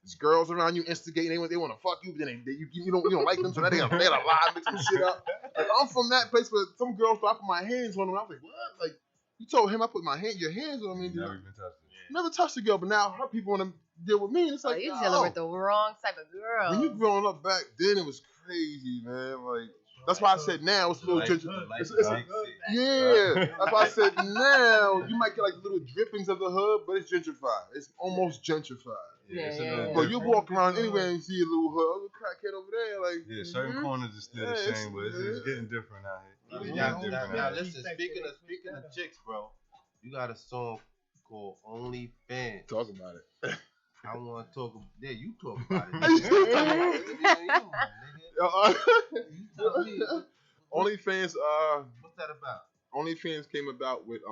It's girls around you instigating. They want to fuck you, but then you don't like them, so they gotta lie, make some shit up. Like, I'm from that place where some girls thought I put my hands on them. I was like, what? Like, you told him I put your hands on me. Never even touched it. Never touched a girl, but now her people want to deal with me. And it's like, you're dealing with the wrong type of girl. When you growing up back then, it was crazy, man. Like, that's why I said now it's a little gentrified. Yeah, that's why I said now you might get like little drippings of the hood, but it's gentrified. It's almost gentrified. Yeah. But you walk around anywhere and see a little hood, a little crackhead over there, like certain corners are still the same, but it's getting different out here. Now listen, speaking of chicks, bro, you got a song called OnlyFans. Talk about it. I want to talk. Yeah, you talk about it. OnlyFans. What's that about? OnlyFans came about with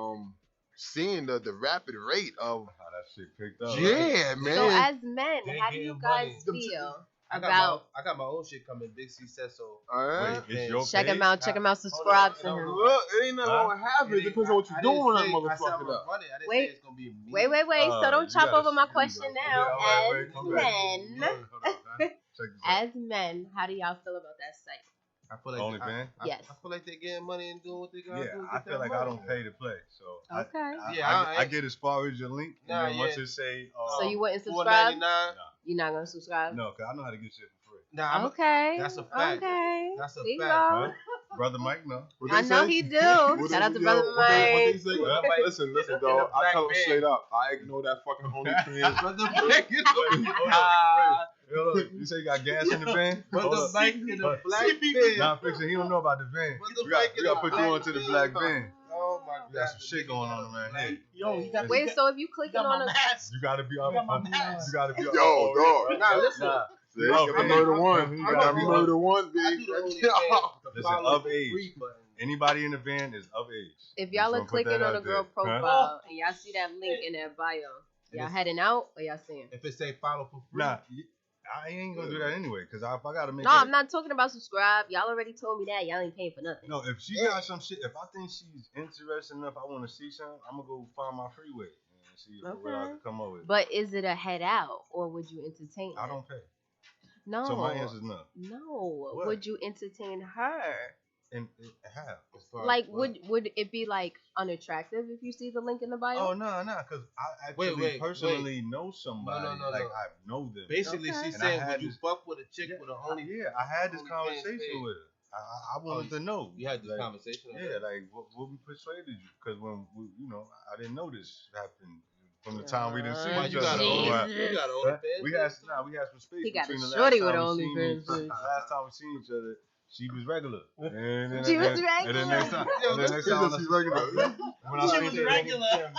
seeing the rapid rate of how that shit picked up. Yeah, man. So as men, how do you guys feel about? I got my own shit coming. Big C says so. All right. Check him out. Subscribe to him. Look, it ain't nothing wrong with having it. Depends on what you're doing on that motherfucker. Wait. So don't chop over my question now. As men, how do y'all feel about that site? I feel like OnlyFans? Yes. I feel like they're getting money and doing what they gotta do. Yeah, I feel like I don't pay to play, so okay. I get as far as your link, and then once it say, so you wouldn't subscribe? $4.99. You're not gonna subscribe? No, cause I know how to get shit for free. Okay. That's a fact. Okay. That's a fact. Huh? Brother Mike, no. What I they know say? he do. What Shout out to yo, Brother what they Mike. say? Brother Mike. Listen, In dog. the I black tell them van. straight up. I ignore that fucking OnlyFans. Brother Mike in the Hold up. You say you got gas in the van? Hold Brother up. Mike in the black van. Nah, fix it. He don't know about the van. We got to put you onto the black van. Oh my We got some shit going on around here. Yo, you got Wait, so if you clicking on a mask. You gotta be up. got my mask. You gotta be up. Yo, dog. Nah, listen. Nah. See, I'm murder one. You I'm gotta be murder one, I B. do the OnlyFans. Listen, of age. Anybody in the van is of age. if y'all are Just wanna put clicking that on a out girl there. profile and y'all see that link in their bio, y'all it's- heading out or y'all seeing? If it say follow for free. Nah, I ain't gonna do that anyway, cause if I gotta make No, it. I'm not talking about subscribe. Y'all already told me that. Y'all ain't paying for nothing. No, if she got some shit, if I think she's interested enough, I want to see something, I'm gonna go find my freeway and see what I can come up with. But is it a head out or would you entertain her? I don't pay. No. So my answer is no. No. What? Would you entertain her? And how? Like, would it be like unattractive if you see the link in the bio? Oh no, cause I actually personally know somebody. No. Like I know them. Basically, Okay. she said, "Would you fuck with a chick with a only?" Yeah, I had this conversation with her. I wanted to know. You had this conversation. Yeah, like what we persuaded you? Because when we, I didn't know this happened from the time we didn't see each You other. got OnlyFans. We had some space He got between a the shorty last with time we seen OnlyFans, each bitch. last time we seen each other. She was regular. And then, She was And then next time, Yo, this nigga, she's regular. when I She seen was her, regular.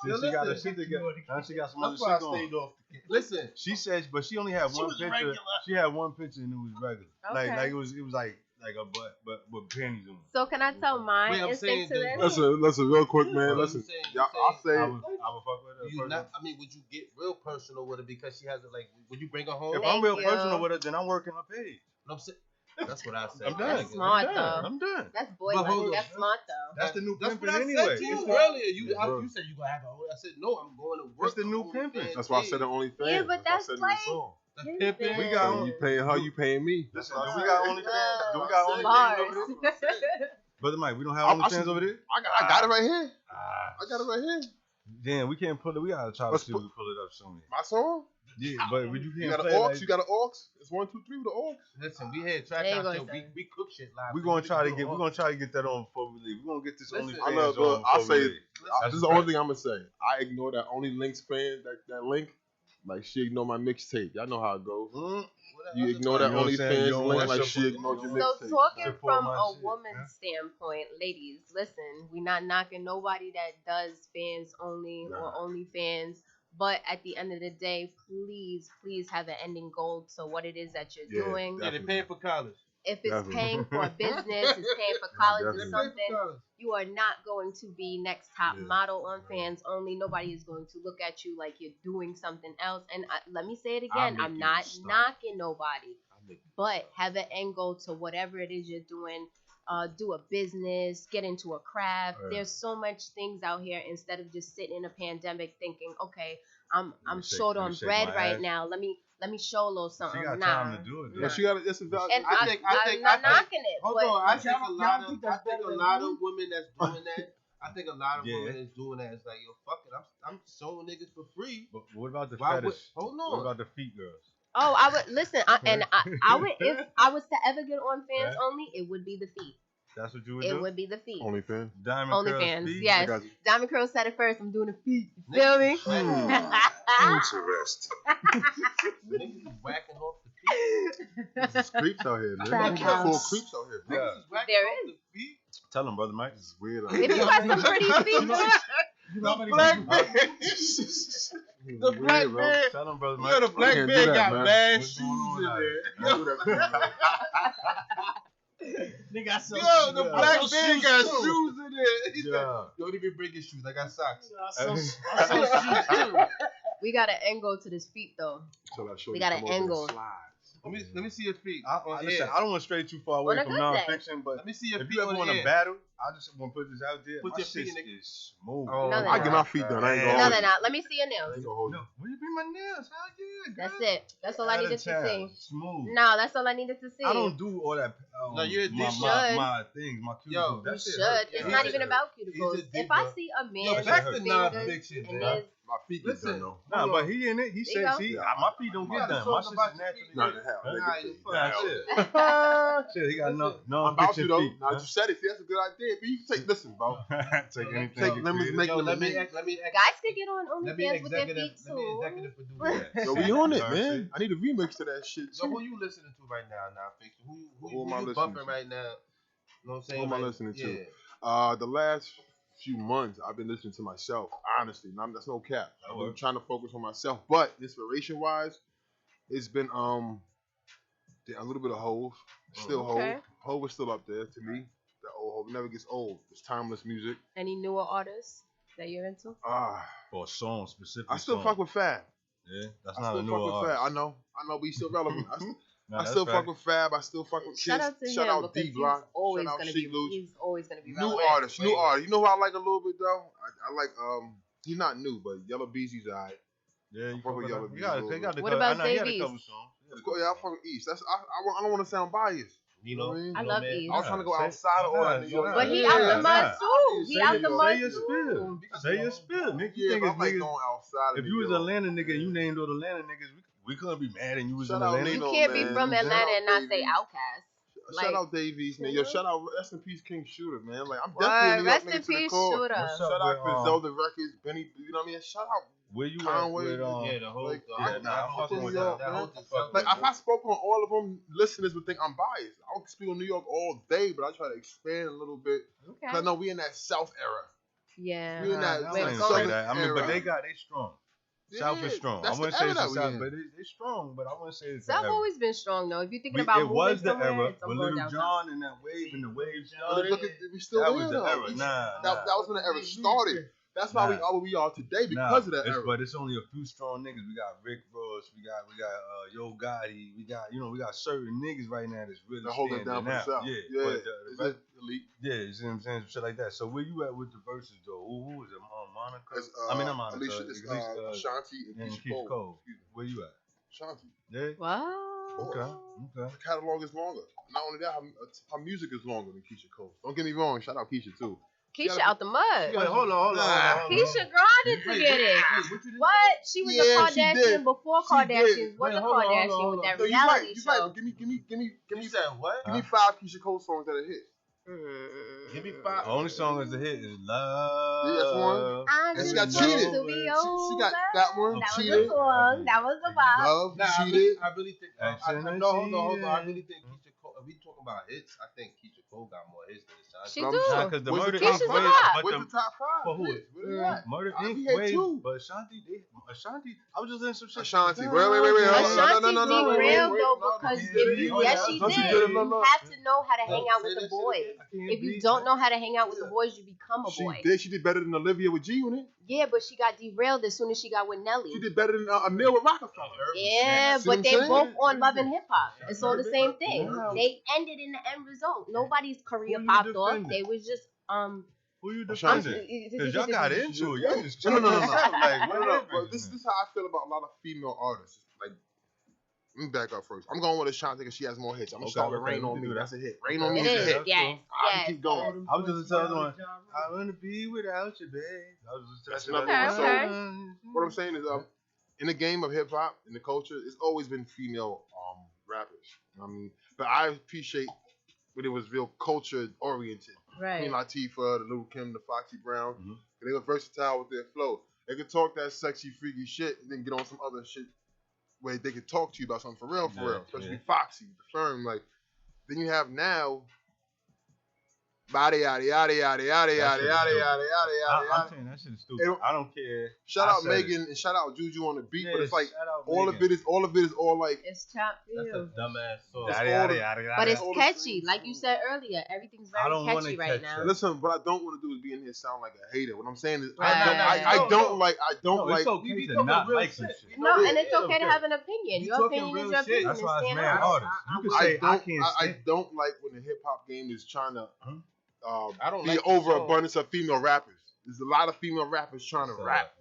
then she got her shit together. Now she got some other That's why I shit going. stayed off. Listen, She said, but she only had She one was picture. regular. She had one picture and it was regular. Okay. Like it was like a butt, but with panties on. So can I tell my Wait, I'm instinct to saying this? Listen, real quick, man. You Listen, saying- y'all, you I'll say I would fuck with her. you personally. not. I mean, would you get real personal with her because she has it? Like, would you bring her home? If Thank I'm real you. personal with her, then I'm working her page. I'm saying, that's what I said. I'm done. That's smart, I'm done. though. I'm done. That's boy But like. hold on. That's smart though. That's the new That's pimping what I anyway. said to you earlier. You said you gonna have a. I said no. I'm going to work. That's the new on pimping. OnlyFans that's why I page. said the OnlyFans. Yeah, but that's that's why I said in the like- song. That's pimping. We got So you paying her, you paying me. Listen, do we got OnlyFans? Do we got OnlyFans Bars. over there? Brother Mike, we don't have I OnlyFans should- over there? I got it right here. Ah, I got it right here. damn, we can't pull it. We gotta try to Let's see if we pull it up soon. My song. Yeah, but you You can't got play an aux. like, You got an aux. It's 1, 2, 3 with the aux. Listen, we had track There you out go, show. son. We cook shit live. We're gonna try to get that on before we leave. We're gonna get this Listen, OnlyFans I know, on but I before we say leave. this is the only thing I'm gonna say. I ignore that only links fan that link. Like she ignore my mixtape. Y'all know how it goes. You ignore that You know what I'm saying? OnlyFans You don't link want like your- she ignored your So mixtape. talking Support from my a shit, woman's huh? standpoint, ladies, listen, we're not knocking nobody that does fans only or OnlyFans, but at the end of the day, please have an ending goal to what it is that you're Yeah, doing. Yeah, they paying for college. If it's Definitely. paying for a business, it's paying for college or Definitely. something, you are not going to be next top Yeah. model on fans only. Nobody is going to look at you like you're doing something else. And let me say it again, I'm not knocking nobody, but have an end goal to whatever it is you're doing. Do a business, get into a craft. Right. There's so much things out here instead of just sitting in a pandemic thinking, okay, I'm shake- short let me on shake bread my right ass. now. Let me show a little She something. got Nah. time to do it. But she got it's a valid. And I I'm think- not knocking it, Hold but on, I think a y'all lot think of that's better than of women that's doing that. I think a lot of Yeah. women is doing that. It's like, yo, fuck it, I'm showing niggas for free. But what about the Why fetish? would- hold on. What about the feet girls? oh, I would listen. I would if I was to ever get on fans only, it would be the feet. That's what you would It do? would be the feet. OnlyFans. Diamond Only curls, fans, feet? yes. I got you. Diamond Curl said it first. I'm doing the feet. You feel me? Interesting. Niggas is whacking off the feet. There's creeps out here, man. Crack We got full house. creeps out here. Yeah. Niggas is whacking There off is. the feet. Tell him, brother Mike. It's weird. If you got some pretty feet, You know how many Black people- man. It's The weird, black bro. man. Tell him, brother You Mike. know the black can't do man that, got man. bad What's shoes going in on there. Don't do that, man. They got some. Yo, the Yeah. black Those man shoes got too. shoes in there. He said, Yeah. don't even bring your shoes. I got socks. I saw shoes too. we got an angle to this feet though. So I show We you got come an over and angle. slide. Let me see your feet. Listen, I don't want to stray too far away On a from good day. nonfiction, but Let me see your if feet you ever on want the to air. battle, I just want to put this out there. Put My your shit feet in the- is smooth. Oh, No, they're I not. get my feet done. I ain't Yeah. gonna No, hold they're you. not. Let me see your I nails. ain't gonna hold you. No, will you be my nails? Hell yeah, girl. That's it. That's all I needed to see. Smooth. No, that's all I needed to see. I don't do all that. No, you're a my, dick. my, my things, my cuticles. Yo, You that shit should. hurt. It's Yeah, not he's even a- about he's cuticles. a If I diva. see a Yo, man back with to fingers nonfiction, and man. My feet get done though. Nah, but he in it. He There you said, go. see, my feet don't get done. My shit's naturally Nah, good. the hell. Huh? Nigga, Nah, shit. He got no I'm about kitchen to though. feet. Now that you said it, see, that's a good idea. But you can take, listen, bro. Take anything. Take lemons, make Yo, let me lemonade. Guys can get on let me OnlyFans with their executive feet too. produce that. Yo, we on it, Nah, man. shit. I need a remix to that shit Yo, too. who you listening to right now, Fix? Who Who am I you listening bumping to? right now? You know what I'm saying? Who am I Like, listening to? yeah. The last few months, I've been listening to myself. Honestly, that's no cap. I've been trying to focus on myself, but inspiration wise, it's been a little bit of Hove. Still Okay. Hove. Hove is still up there to me. That old Hove never gets old. It's timeless music. Any newer artists that you're into? For a song specific. I still fuck with Fab. Yeah, that's I not still a new fuck with artist. Fab. I know, but he's still relevant. I That's still fact. fuck with Fab. I still fuck with Kids. Shout out to Shout him out because D Block. he's always Shout out gonna Sheik be. Luch. He's always gonna be New relevant. artist. You know who I like a little bit though? I like he's not new, but Yellow Beezy's alright. Yeah, you fuck fuck with with Yellow him. Beezy. What about he had a Davies? couple songs. Yeah, I fuck with East. I don't want to sound biased. You know what I mean? I love East. I was trying to go outside of all that New York. But he out the mud too. He out the mud Say your spill. Say your spill, nigga. You think it's niggas going outside of if you was Atlanta nigga and you named all the Atlanta niggas, we couldn't be mad and you was in Atlanta. You can't be from Atlanta and not say Outkast. Shout out Davies, man. Yo, shout out rest in peace King Shooter, man. Like I'm Word, definitely a New York rest nigga in to the peace, core. Shooter. Shout out Griselda Records, Benny. You know what I mean? Shout out where you Conway. at with the whole. Like, I fuck with New York, man. Like if I spoke on all of them, listeners would think I'm biased. I would speak on New York all day, but I try to expand a little bit. Okay. Cause I know we in that South era. Yeah. We in that I wouldn't say Southern that. I mean, era. but they strong. South is strong. I That's wouldn't the say era it's that the we South, in. but it's strong. But I wouldn't say it's the South era. always been strong though. If you're thinking about It was the somewhere, era it's when somewhere Little down John and that wave and the wave But started. look at we still That there, was the though. era. That was when the era started. That's why we are where we are today because of that era. But it's only a few strong niggas. We got Rick Ross. We got Yo Gotti. We got certain niggas right now that's really holding down for the South. Yeah. But the elite. Yeah, you see what I'm saying? Shit like that. So where you at with the verses though? Who was it? Monica? Not Monica. Alicia, Ashanti and Keisha Cole. Where you at? Ashanti. Yeah. Wow. Okay. The catalog is longer. Not only that, her music is longer than Keisha Cole. Don't get me wrong. Shout out Keisha too. Keisha out the mud. Wait, hold on. Keisha grinded to get it. What? She was a Kardashian before Kardashians was a Kardashian with that reality show. Right. Give me said what? Give me 5 Keisha Cole songs that are hit. Give me 5. The only song that's a hit is Love. Yeah, that's one. And she got cheated. She got that one. That cheated. was a song. That was the vibe. Love. Nah, Cheated. I really think. Hold on. I really think Keisha Cole. If we talking about hits, I think Keisha Cole got more hits than Ashanti. She do. Because the Murder Keisha's Inc. a lot. What's the top 5? For who? Murder Inc. Wave, two. but Ashanti, I was just listening to some shit. Ashanti. Wait. Ashanti No. derailed though because if you, yes she No, she did. did. You have to know how to hang out with the boys. If you don't know how to hang out with the boys, you become a boy. She did better than Olivia with G Unit. Yeah, but she got derailed as soon as she got with Nelly. She did better than Emil with Rockefeller. Yeah, See but what they I'm saying? both on Love and Hip Hop. It's all the same thing. They ended in the end result. Nobody's career popped off. They was just Who you Ashanti. defending? Because y'all got into it. Y'all just No. Like, But this is how I feel about a lot of female artists. Like, let me back up first. I'm going with Ashanti because she has more hits. I'm gonna start with Rain on Me. That's a hit. Rain on Me it is a is. hit. Yes. I can keep going. I was just telling one. I wanna be without you, babe. I was just That's telling another Okay, one. So, what I'm saying is, in the game of hip hop, in the culture, it's always been female rappers. I mean, but I appreciate when it was real culture oriented. Right. Queen Latifah, the Little Kim, the Foxy Brown. They were versatile with their flow. They could talk that sexy, freaky shit and then get on some other shit where they could talk to you about something for real. Especially Foxy, the firm. Like, then you have now. Body yada yada yada yada yada yada yada yada. I'm saying that shit is stupid. I don't care. Shout out Megan and shout out Juju on the beat, but it's like all of it is all like it's top view. Dumbass song. But it's catchy, like you said earlier. Everything's very catchy right now. Listen, what I don't want to do is be in here sound like a hater. What I'm saying is, Right. I don't like. It's okay to not like some shit. No, and it's okay to have an opinion. Your opinion is your opinion. That's why it's stand mad up. artists. You can say I can't. I don't like when the hip hop game is trying to. I don't be like overabundance of female rappers. There's a lot of female rappers trying to rap,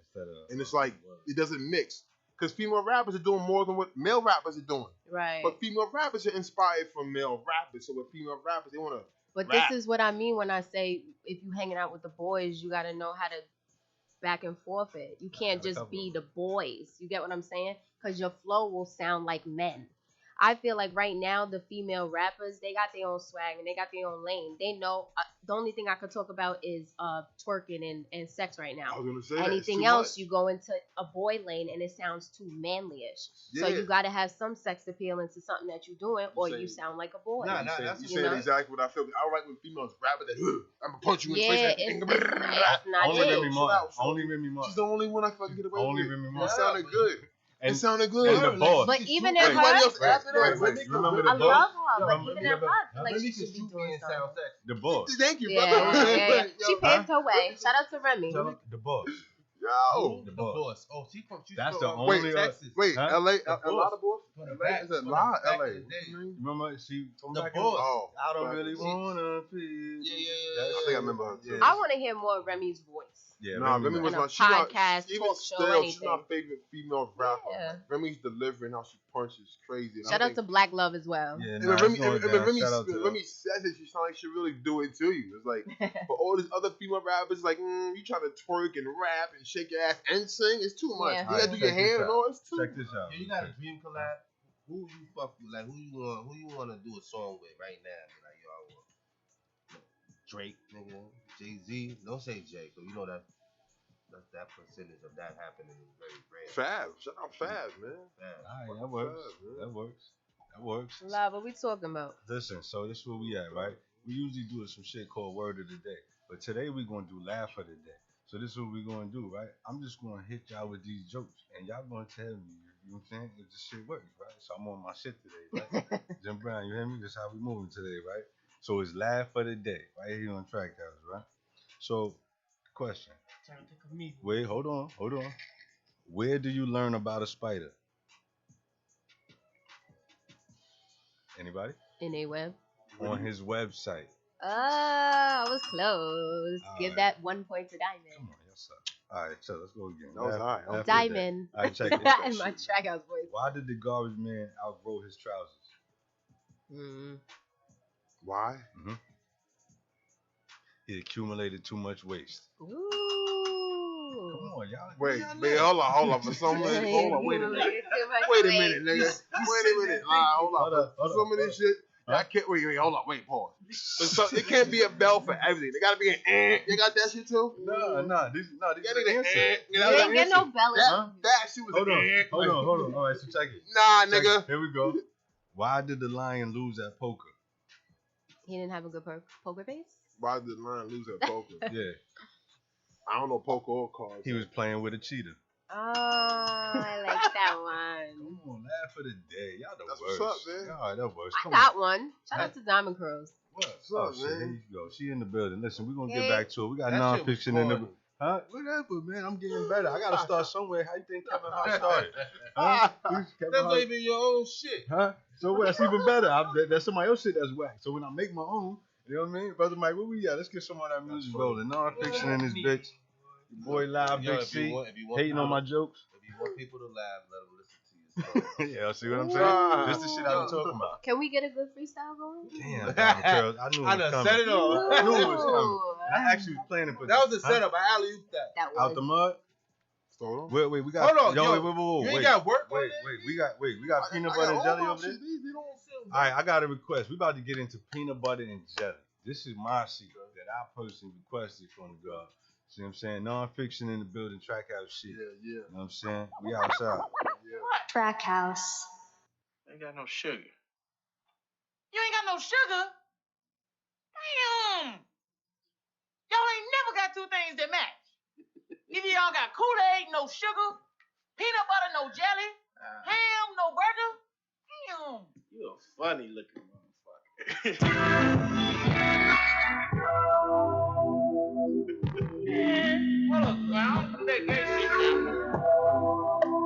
and it's like it doesn't mix. Because female rappers are doing more than what male rappers are doing. Right. But female rappers are inspired from male rappers. So with female rappers, they want to. But this is what I mean when I say if you hanging out with the boys, you got to know how to back and forth it. You can't just be the boys. You get what I'm saying? Because your flow will sound like men. I feel like right now the female rappers, they got their own swag and they got their own lane. They know the only thing I could talk about is twerking and sex right now. I was gonna say anything else, you go into a boy lane and it sounds too manly-ish. Yeah. So you got to have some sex appeal into something that you're doing, or you sound like a boy. You saying exactly what I feel. I like when females rap it. I'm gonna punch you in the face. It's not Only Remy Ma. She's the only one I fucking get away with. Only Remy Ma. It sounded good. It sounded good. And the boss. But even in her, everybody else after that. Remember the I boss? love her, but even in her, I feel like she should be doing something. The boss. Thank you, Yeah, brother. yeah. She paved her way. Shout out to Remy. The boss. Yo. The boss. Oh, That's the only. Texas. Wait, Huh? LA, a lot of boys? LA is a lot of LA. Remember she from The back boss. Oh, I don't really wanna feel. Yeah. I think I remember her too. I want to hear more of Remy's voice. Yeah, Nah, Remy was In a my. She's not, podcast, even talk show, still, she's anything. my favorite female rapper. Yeah. Remy's delivering how she punches crazy. And Shout out to Black Love as well. Yeah, And nah, when Remy, it's going and down. when Remy, Shout out to Remy says it, she sounds like she really do it to you. It's like, for all these other female rappers, like, you trying to twerk and rap and shake your ass and sing, it's too much. Yeah. You gotta do your hair and all, it's too Check this out. Yeah, you got a dream collab. Who you fuck with? Like, who you wanna do a song with right now? Like, yo, I want Drake, nigga, Jay-Z. Don't say Jay, cause you know that percentage of that happening is very rare. Fab. Shout out Fab, man. Alright, that works. That works. Love, what we talking about? Listen, so this is where we at, right? We usually do some shit called Word of the Day. But today we're gonna do Laugh of the Day. So this is what we're gonna do, right? I'm just gonna hit y'all with these jokes and y'all gonna tell me, you know what I'm saying, if this shit works, right? So I'm on my shit today, right? Jim Brown, you hear me? That's how we moving today, right? So it's Laugh of the Day, right here on Trackhouse, right? So, question. Wait, hold on. Where do you learn about a spider? Anybody? In a web. On his website. I was close. Give that 1 point to Diamond. Come on, yes sir. All right, so let's go again. That was all right. Diamond. All right, check it. In my Trackhouse voice. Why did the garbage man outgrow his trousers? Why? He accumulated too much waste. Ooh. Come on, y'all. Wait, hold on. For some reason, hold on. Wait a minute. Wait a minute, nigga. Wait a minute. Hold on. For some of this shit, I can't. Wait. Hold on. Wait. Pause. So it can't be a bell for everything. There gotta be an. You got that shit too? No. These are the answers. You ain't get no bell. That shit was Hold on. All right, so check it. Nah, nigga. Here we go. Why did the lion lose at poker? He didn't have a good poker face? Why did the lion lose at poker? Yeah. I don't know poker or cards. He was playing with a cheetah. Oh, I like that one. Come on, Laugh of the Day. Y'all the That's worst. what's up, man. All right, that works. I got one. Shout out to Diamond Curls. What's Oh, up, shit, man? here you go. She in the building. Listen, we're going to get Yeah. back to it. We got That shit was nonfiction in the... corny. Huh? Whatever, man. I'm getting better. I got to start somewhere. How you think Kevin Hart started? Huh? Kevin That's Hart- not even your own shit. Huh? So what? That's even better. That's somebody else's shit that's whack. So when I make my own, you know what I mean? Brother Mike, where we at? Let's get some of that music rolling. Non-fiction in this bitch. Your boy Live, Yo, Big if you C. want Hating on my jokes. If you want people to laugh, let them listen to you. Yeah, see what I'm saying? This the shit I be talking about. Can we get a good freestyle going? Damn, Diamond Curls. I knew it I was done coming. set it off. I knew it was coming. Ooh. I actually was planning for That was this. the setup. I alley-ooped that. That Out the was. mud? Wait, we got. Hold on, yo, wait. you ain't got work on Wait, that? we got peanut butter and jelly over there. All right, I got a request. We about to get into peanut butter and jelly. This is my secret that I personally requested from the girl. See what I'm saying? Non-fiction in the building, track out shit. Yeah. You know what I'm saying? We outside. Track house. Ain't got no sugar. You ain't got no sugar? Damn! Y'all ain't never got two things that match. Either y'all got Kool-Aid, no sugar, peanut butter, no jelly, ham, no burger. Damn! You a funny looking motherfucker. Man, hold up, man. I don't do that gay shit, man.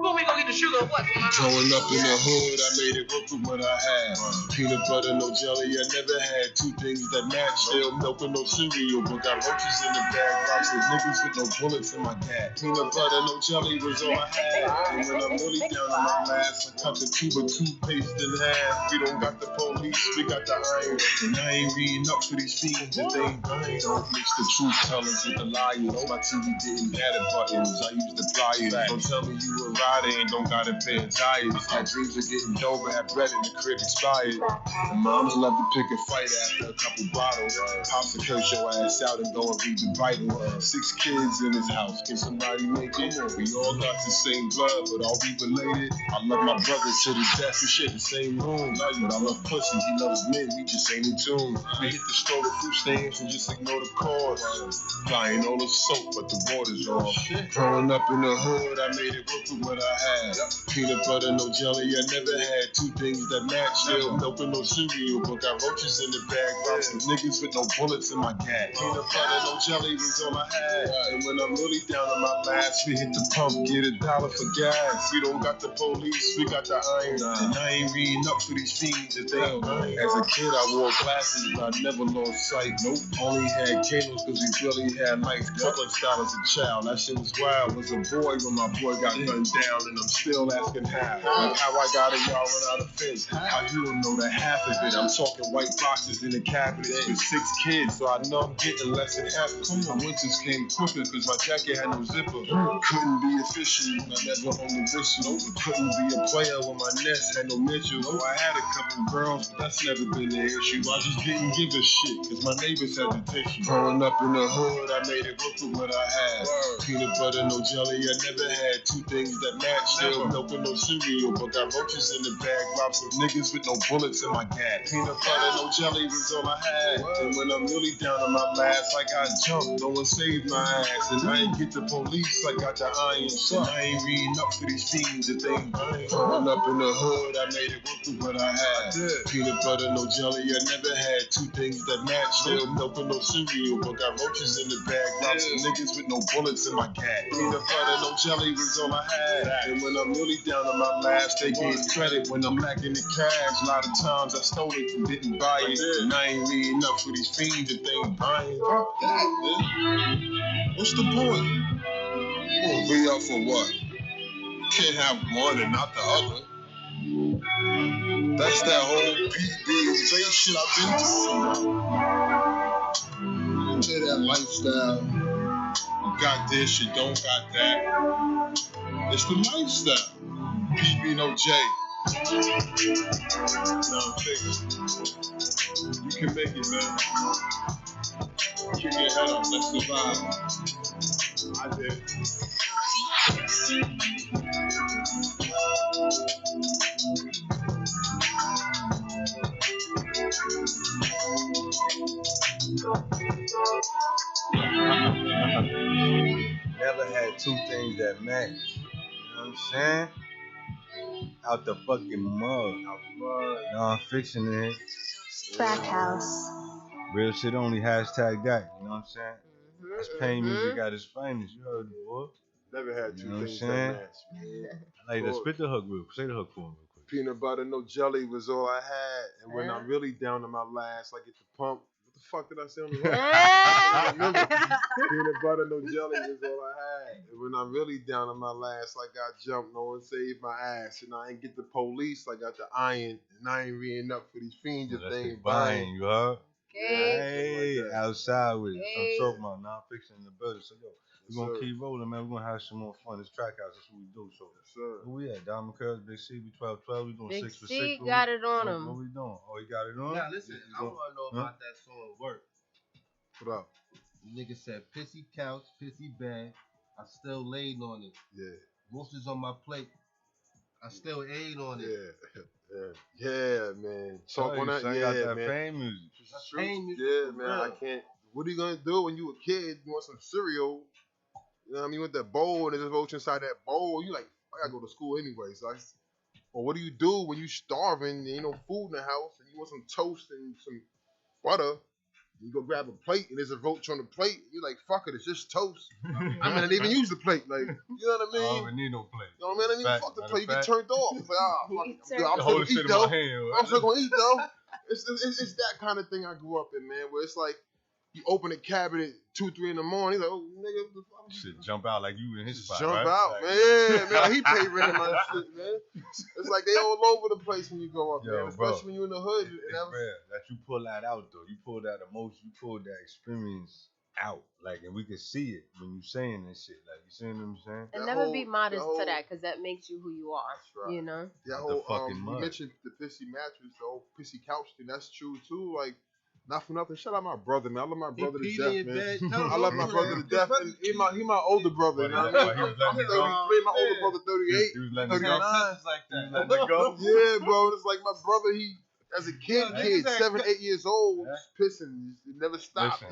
When we gonna get the sugar or what? Growing up in the hood, I made it work with what I had. Peanut butter, no jelly, I never had two things that match. Still milk and no cereal, but got roaches in the bag. Rocks with niggas with no bullets in my gat. Peanut butter, no jelly was all I had. And when I'm really down on my last, I cut the tube of toothpaste in half. We don't got the police, we got the iron. And I ain't reading up for these fiends if they ain't dying. Don't mix the truth tellers with the liars. My TV didn't have the buttons, I used the pliers. Don't tell me you a rider and don't gotta pay a tires. Had dreams of getting dope and had bread in the crib expired. And moms love to pick a fight after a couple bottles. Pops to curse your ass out and go and read the Bible. 6 kids in his house, can somebody make it? We all got the same blood, but are we related? I love my brother to the death, we share the same room. But I love pussy, he loves men, we just ain't in tune. We hit the store with food stamps and just ignore the cause. Buying all the soap, but the water's off. Growing up in the hood, I made it work with what I had. Peanut butter, no jelly, I never had two things that match. Still milk and no cereal, but got roaches in the bag. Rocks with niggas with no bullets in my gat. Peanut butter, no jelly was all I had. And when I'm really down on my last, we hit the pump, get $1 for gas. We don't got the police, we got the iron. And I ain't reading up for these fiends if they ain't lying. As a kid, I wore glasses, but I never lost sight. Nope, only had cables because we really had nice Brooklyn style as a child. That shit was wild. Was a boy when my boy got gunned down, and I'm still asking how. Like how I got it, y'all without a fence. How you don't know that half of it? I'm talking white boxes in the cabinets with 6 kids, so I know I'm getting less than half of it. My winters came quicker because my jacket had no zipper. Couldn't be official when I never owned a whistle. Couldn't be a player when my nest had no Mitchell. Oh, I had a couple girls, but that's never been the issue. I just didn't give a shit because my neighbors had the tissue. Growing up in the hood, I made it work with what I had. Peanut butter, no jelly, I never had two things that match. Still milk and no cereal, but got roaches in the bag. Robbed some niggas with no bullets in my gat. Peanut butter, no jelly was all I had. And when I'm really down on my last, I got jumped. No one saved my ass. And I ain't get the police, I got the iron. So I ain't reading up for these fiends if they ain't dying. Growing up in the hood, I made it work with what I had. Peanut butter, no jelly, I never had two things that match. Still milk and no cereal, but got roaches in the bag. Robbed some niggas with no bullets in my gat. Peanut butter, no jelly was all I had. And when I'm really down on my last, they gave credit when I'm lacking the cash. A lot of times I stole it and didn't buy it. And I ain't reading up for these fiends if they ain't buying. Fuck that, man. What's the point? You gonna be up for what? You can't have one and not the other. That's that whole BBMJ shit I've been through. Into that lifestyle. You got this, you don't got that. It's the lifestyle. BB no J. No, you can make it, man. Keep your head up, let's survive. I did. Never had two things that match. You know what I'm saying? Out the fucking mug. Non-fiction in it. Trackhouse. Real shit only hashtag that. You know what I'm saying? That's pain music at its finest. You heard it, boy. Never had You two know what I'm things that saying? match, man. Like, let's spit the hook real quick. Say the hook for him real quick. Peanut butter, no jelly was all I had. And when I'm really down to my last, I get the pump. What the fuck did I say on the hook? I remember. Peanut butter, no jelly was all I had. And when I'm really down to my last, I got jumped. No one saved my ass. And I ain't get the police. I got the iron. And I ain't reading up for these fiends if they ain't buying. You heard? Okay. Hey, like outside with it. So I'm talking about non-fiction in the building. So, yo, we're going to keep rolling, man. We're going to have some more fun. This track house, that's what we do. So, who we at? Diamond Curls, Big C, we 12-12. We doing Big 6 for 6. C got it on him. What we doing? Oh, he got it on? Nah, listen, I want to know about that song Work. What up? The nigga said, pissy couch, pissy bed. I still laid on it. Yeah. Roosters on my plate. I still ate on it. Yeah, man. Talk on that. Yeah, Yeah, that man. pain music. That's pain music. Yeah, man. I can't. What are you gonna do when you a kid? You want some cereal? You know what I mean? With that bowl and there's a roach inside that bowl. You like, I gotta go to school anyway. So or what do you do when you starving and ain't no food in the house and you want some toast and some butter? You go grab a plate and there's a roach on the plate. You're like, fuck it, it's just toast. I didn't even use the plate. Like, you know what I mean? I don't even need no plate. You know what I mean? I didn't even fuck the plate. You get turned off. It's like, fuck it. I'm still Hold gonna shit eat in my though. hand. I'm still gonna eat though. It's that kind of thing I grew up in, man. Where it's like, you open a cabinet 2, 3 in the morning. He's like, oh, nigga, what the fuck? Shit, jump out like you in his spot, Jump right? out, like, man. Yeah, man. Like he paid rent in my shit, man. It's like they all over the place when you go up, man. Especially when you're in the hood. It's rare that you pull that out, though. You pull that emotion, you pull that experience out. Like, and we can see it when you saying this shit. Like, you see what I'm saying? And never be modest to that, because that makes you who you are. Right. You know? That whole, you mentioned the pissy mattress, the old pissy couch thing. That's true, too. Like, not for nothing. Shout out my brother, man. I love my brother to death, man. I love my brother to death. And he my older brother, you know what I mean? I'm 33, my older brother 38. He was letting it go. Like that. Letting it go. Yeah, bro. It's like my brother, he, as a kid, 7, 8 years old, just pissing. It never stopped.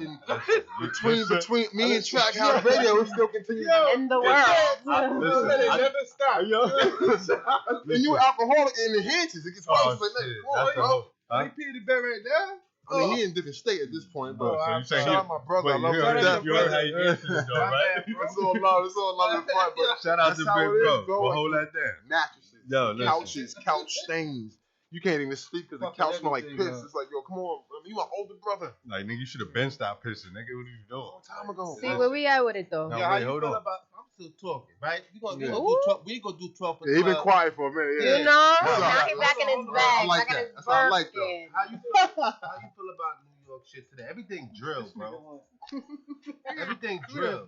Between me and Trachouseradio, Radio, it still continues. In the world. It never stopped. And you alcoholic, it enhances. It gets worse. He peed the bed right there. I mean, he in a different state at this point, but shout out my brother. I love him to death. You heard how you answered it, though, right? It's all love and fun. But shout out to Big Bro. But hold that down. Mattresses, couches, couch stains. You can't even sleep because the couch smell like piss. It's like, yo, come on, you my older brother. Like, nigga, you should have been stopped pissing, nigga. What are you doing? Long time ago. See where we at with it though. No, wait, hold on. I'm still talking, right? We ain't gonna do 12 for 12. He been quiet for a minute. You know? Now he back in his bag. I like that. That's what I like, though. How you feel about New York shit today? Everything drill, bro. Everything drill.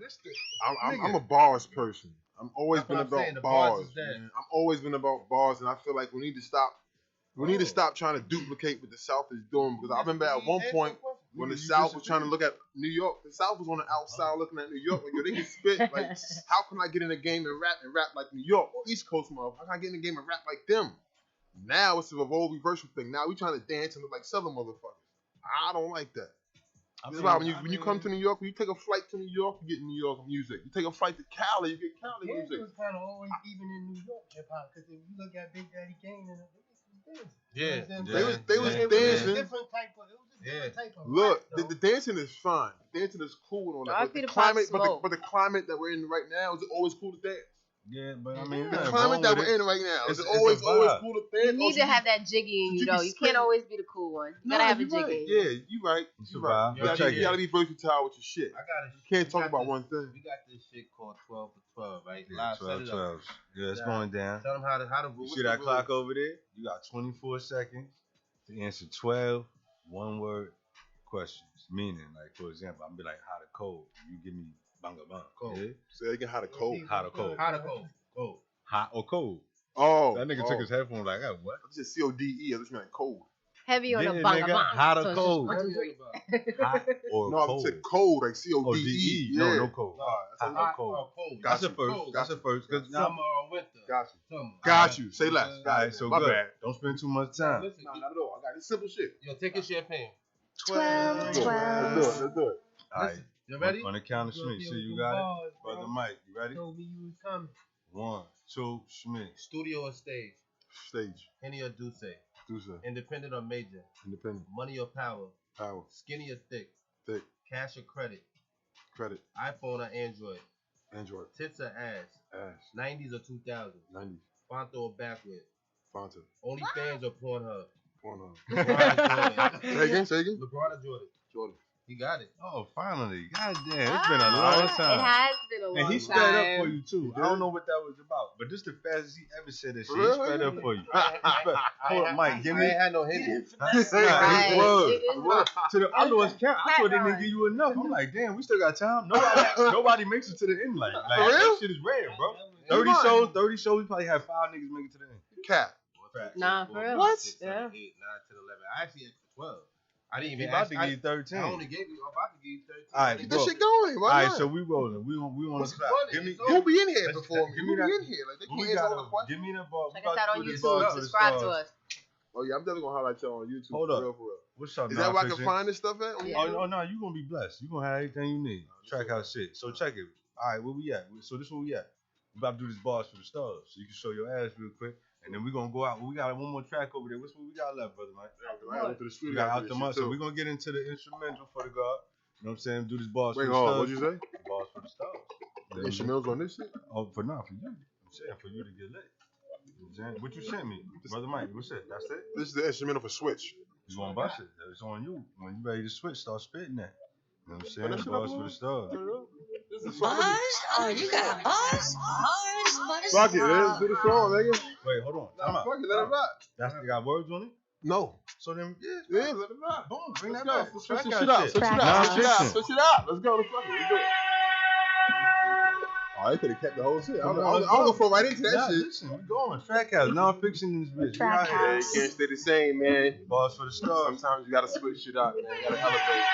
I'm a bars person. I'm always been about bars. I'm always been about bars, and I feel like we need to stop. We need to stop trying to duplicate what the South is doing, because I remember at one point when the South was trying to look at New York, the South was on the outside looking at New York. Like, yo, they can spit. Like, how can I get in a game and rap like New York or East Coast motherfuckers? How can I get in a game and rap like them? Now it's a role reversal thing. Now we trying to dance and look like Southern motherfuckers. I don't like that. This is why when you come to New York, when you take a flight to New York, you get New York music. You take a flight to Cali, you get Cali music. It was kind of always even in New York hip hop, because if you look at Big Daddy Kane and they was dancing. Different type of Look, the dancing is fine. The dancing is cool and all that. But the climate that we're in right now, is it always cool to dance? Yeah, but I mean, the climate that we're in right now, is it always cool to dance? You need to have that jiggy in you, though. You can't always be the cool one. You gotta have a jiggy. Yeah, you right. You gotta be versatile with your shit. You can't talk about one thing. We got this shit called 12 for 12, right? Yeah, 12. Yeah, it's going down. Tell them how to You see that clock over there? You got 24 seconds to answer 12 one-word questions. Meaning, like, for example, I'm be like, hot or cold? You give me banga bang. Cold. Yeah? Say again, hot or cold? Hot or cold? Hot or cold? Cold. Hot or cold? Oh. That nigga took his headphones like, what? I just CODE. I just meant cold. Heavy on the banga bang. Hot or cold? Hot or no, cold? I said cold, like CODE. Oh, D-E. Yeah. No cold. Hot or cold? That's the first. That's the first. Summer or winter? Got you. Say less. All right, so my good. bad. Don't spend too much time. Listen, not at all. I got this simple shit. Yo, take your champagne. 12. Let's do it. All right. You ready? On the count of Schmidt. See, you got it? Brother Mike, you ready? Told me you was coming. 1, 2, Schmidt. Studio or stage? Stage. Henny or Duce? Duce. Independent or major? Independent. Money or power? Power. Skinny or thick? Thick. Cash or credit? Credit. iPhone or Android? Android. Tits or ass? Ass. 90s or 2000s? 90s. Fonto or backward? Fonto. OnlyFans or Pornhub? Pornhub. LeBron or Say again? LeBron or Jordan? Jordan. He got it. Oh, finally. God damn. It's been a long time. It has been a long time. And he sped up for you, too. I don't know what that was about, but this is the fastest he ever said that shit. He sped up for you. Hold on, Mike. Give me. I ain't had no hint. To the other ones count. I thought they didn't give you enough. I'm like, damn, we still got time. Nobody makes it to the end. Like that shit is rare, bro. 30 shows, we probably had 5 niggas make it to the end. Cap. Nah, for real. What? 6, 7, Yeah. 8, 9, 10, 11. I actually asked for 12. I didn't even about to give you 13. I only gave you. I'm about to give you 13. All right, Keep this shit going. Why all right, not? so we rolling. We on the clock. Give me. Who be in here before me? Give Who me be that. in here? Like, they We can't answer all the got. questions. Give me the ball. Check us out on YouTube. Subscribe to us. Oh, yeah, I'm definitely going to highlight y'all on YouTube. Hold for up. real, for real. What's up, Is that where I can find this stuff at? Yeah. Oh, no, you're going to be blessed. You're going to have everything you need. Trackhouse shit. So check it. All right, where we at? So this where we at. We about to do this bars for the stars. So you can show your ass real quick. And then we're gonna go out. We got one more track over there. What's what we got left, brother Mike? We got out the mud. So we're gonna get into the instrumental for the God. You know what I'm saying? Do this bars for the Wait, stars. what'd you say? Bars for the stars. The instrumentals on this shit? Oh, for you. I'm saying for you to get lit. You know what you sent me, brother Mike? What's it? That's it. This is the instrumental for Switch. You gonna bust it? It's on you. When you ready to switch, start spitting that. You know what I'm saying? Bars for the stars. Buzz? Oh, you got a buzz? Fuck it, let's do the song, nigga. Wait, hold on. Time out. Fuck it, let it rock. That's got words on it? No. So then, yeah, let it rock. Boom, bring Let's that go. back. Switch this shit out. Switch it out. Switch it out. Let's go. Let's fuck it. Let's do it. Oh, they could have kept the whole shit. I'm gonna fall right into that shit. Listen, we going. Track house, non-fiction in this bitch. Track Yeah, you can't stay the same, man. Bars for the stars. Sometimes you gotta switch shit up, man. You gotta elevate.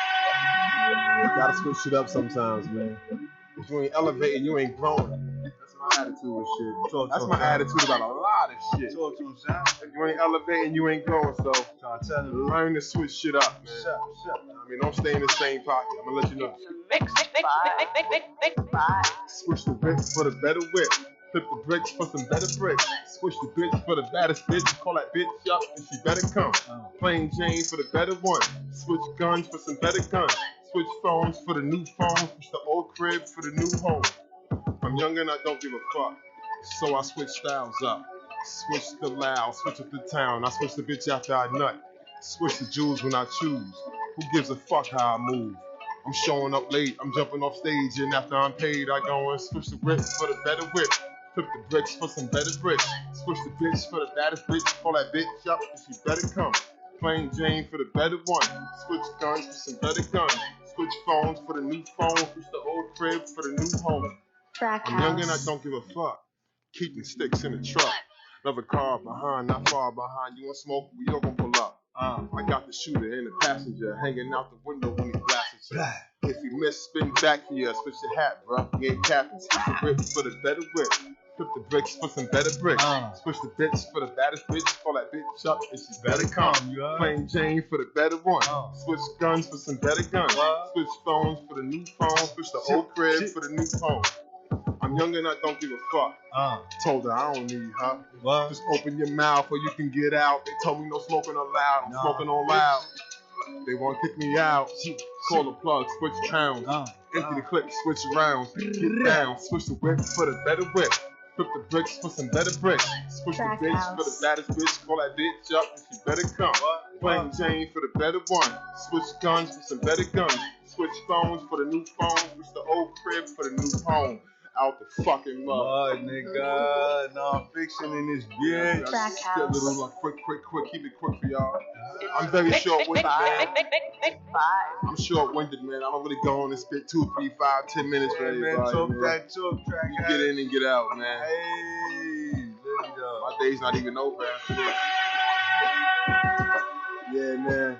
You gotta switch shit up sometimes, man. If you ain't elevating, you ain't growing. That's my attitude with shit. That's my attitude about a lot of shit. Talk to him, son. If you ain't elevating, you ain't growing. So learn to switch shit up, man. Shut. I mean, don't stay in the same pocket. I'm gonna let you know. Switch the bricks for the better whip. Flip the bricks for some better bricks. Switch the bitch for the baddest bitch. Call that bitch up and she better come. Plain Jane for the better one. Switch guns for some better guns. Switch phones for the new phone. Switch the old crib for the new home. I'm young and I don't give a fuck. So I switch styles up. Switch the loud, switch up the town. I switch the bitch after I nut. Switch the jewels when I choose. Who gives a fuck how I move? I'm showing up late, I'm jumping off stage, and after I'm paid, I go and switch the whip for the better whip. Flip the bricks for some better bricks. Switch the bitch for the baddest bitch. Call that bitch up and she better come. Plain Jane for the better one. Switch guns for some better guns. Switch phones for the new phone. Switch the old crib for the new home. I'm young and I don't give a fuck. Keeping sticks in the truck. Another car behind, not far behind. You want smoke? We all gonna pull up. I got the shooter and the passenger hanging out the window when he blasts it. If you miss, spin back for you. Switch your hat, bro. You ain't capping. Switch the whip for the better whip. Flip the bricks for some better bricks. Switch the bitch for the baddest bitch. Call that bitch up and she better come. Plain Jane for the better one. Switch guns for some better guns. Switch phones for the new phone. Switch the old crib for the new home. I'm young and I don't give a fuck. Told her I don't need her. Just open your mouth or you can get out. They told me no smoking allowed. I'm smoking on loud. They want to kick me out. Call the plug, switch pounds. Empty the clip, switch around. Get down, switch the whip for the better whip. Flip the bricks for some better bricks. Switch the bitch for the baddest bitch. Call that bitch up and she better come. Plain Jane for the better one. Switch guns for some better guns. Switch phones for the new phone. Switch the old crib for the new home. Out the fucking mud. Lord, nigga. Non-fiction in this bitch. Get a little quick. Keep it quick for y'all. I'm very short-winded, man. I'm short-winded, man. I don't really go on and spit 2, 3, 5, 10 minutes for everybody, man. Talk track. You get in and get out, man. Hey, let it go. My day's not even over after this. Yeah, man.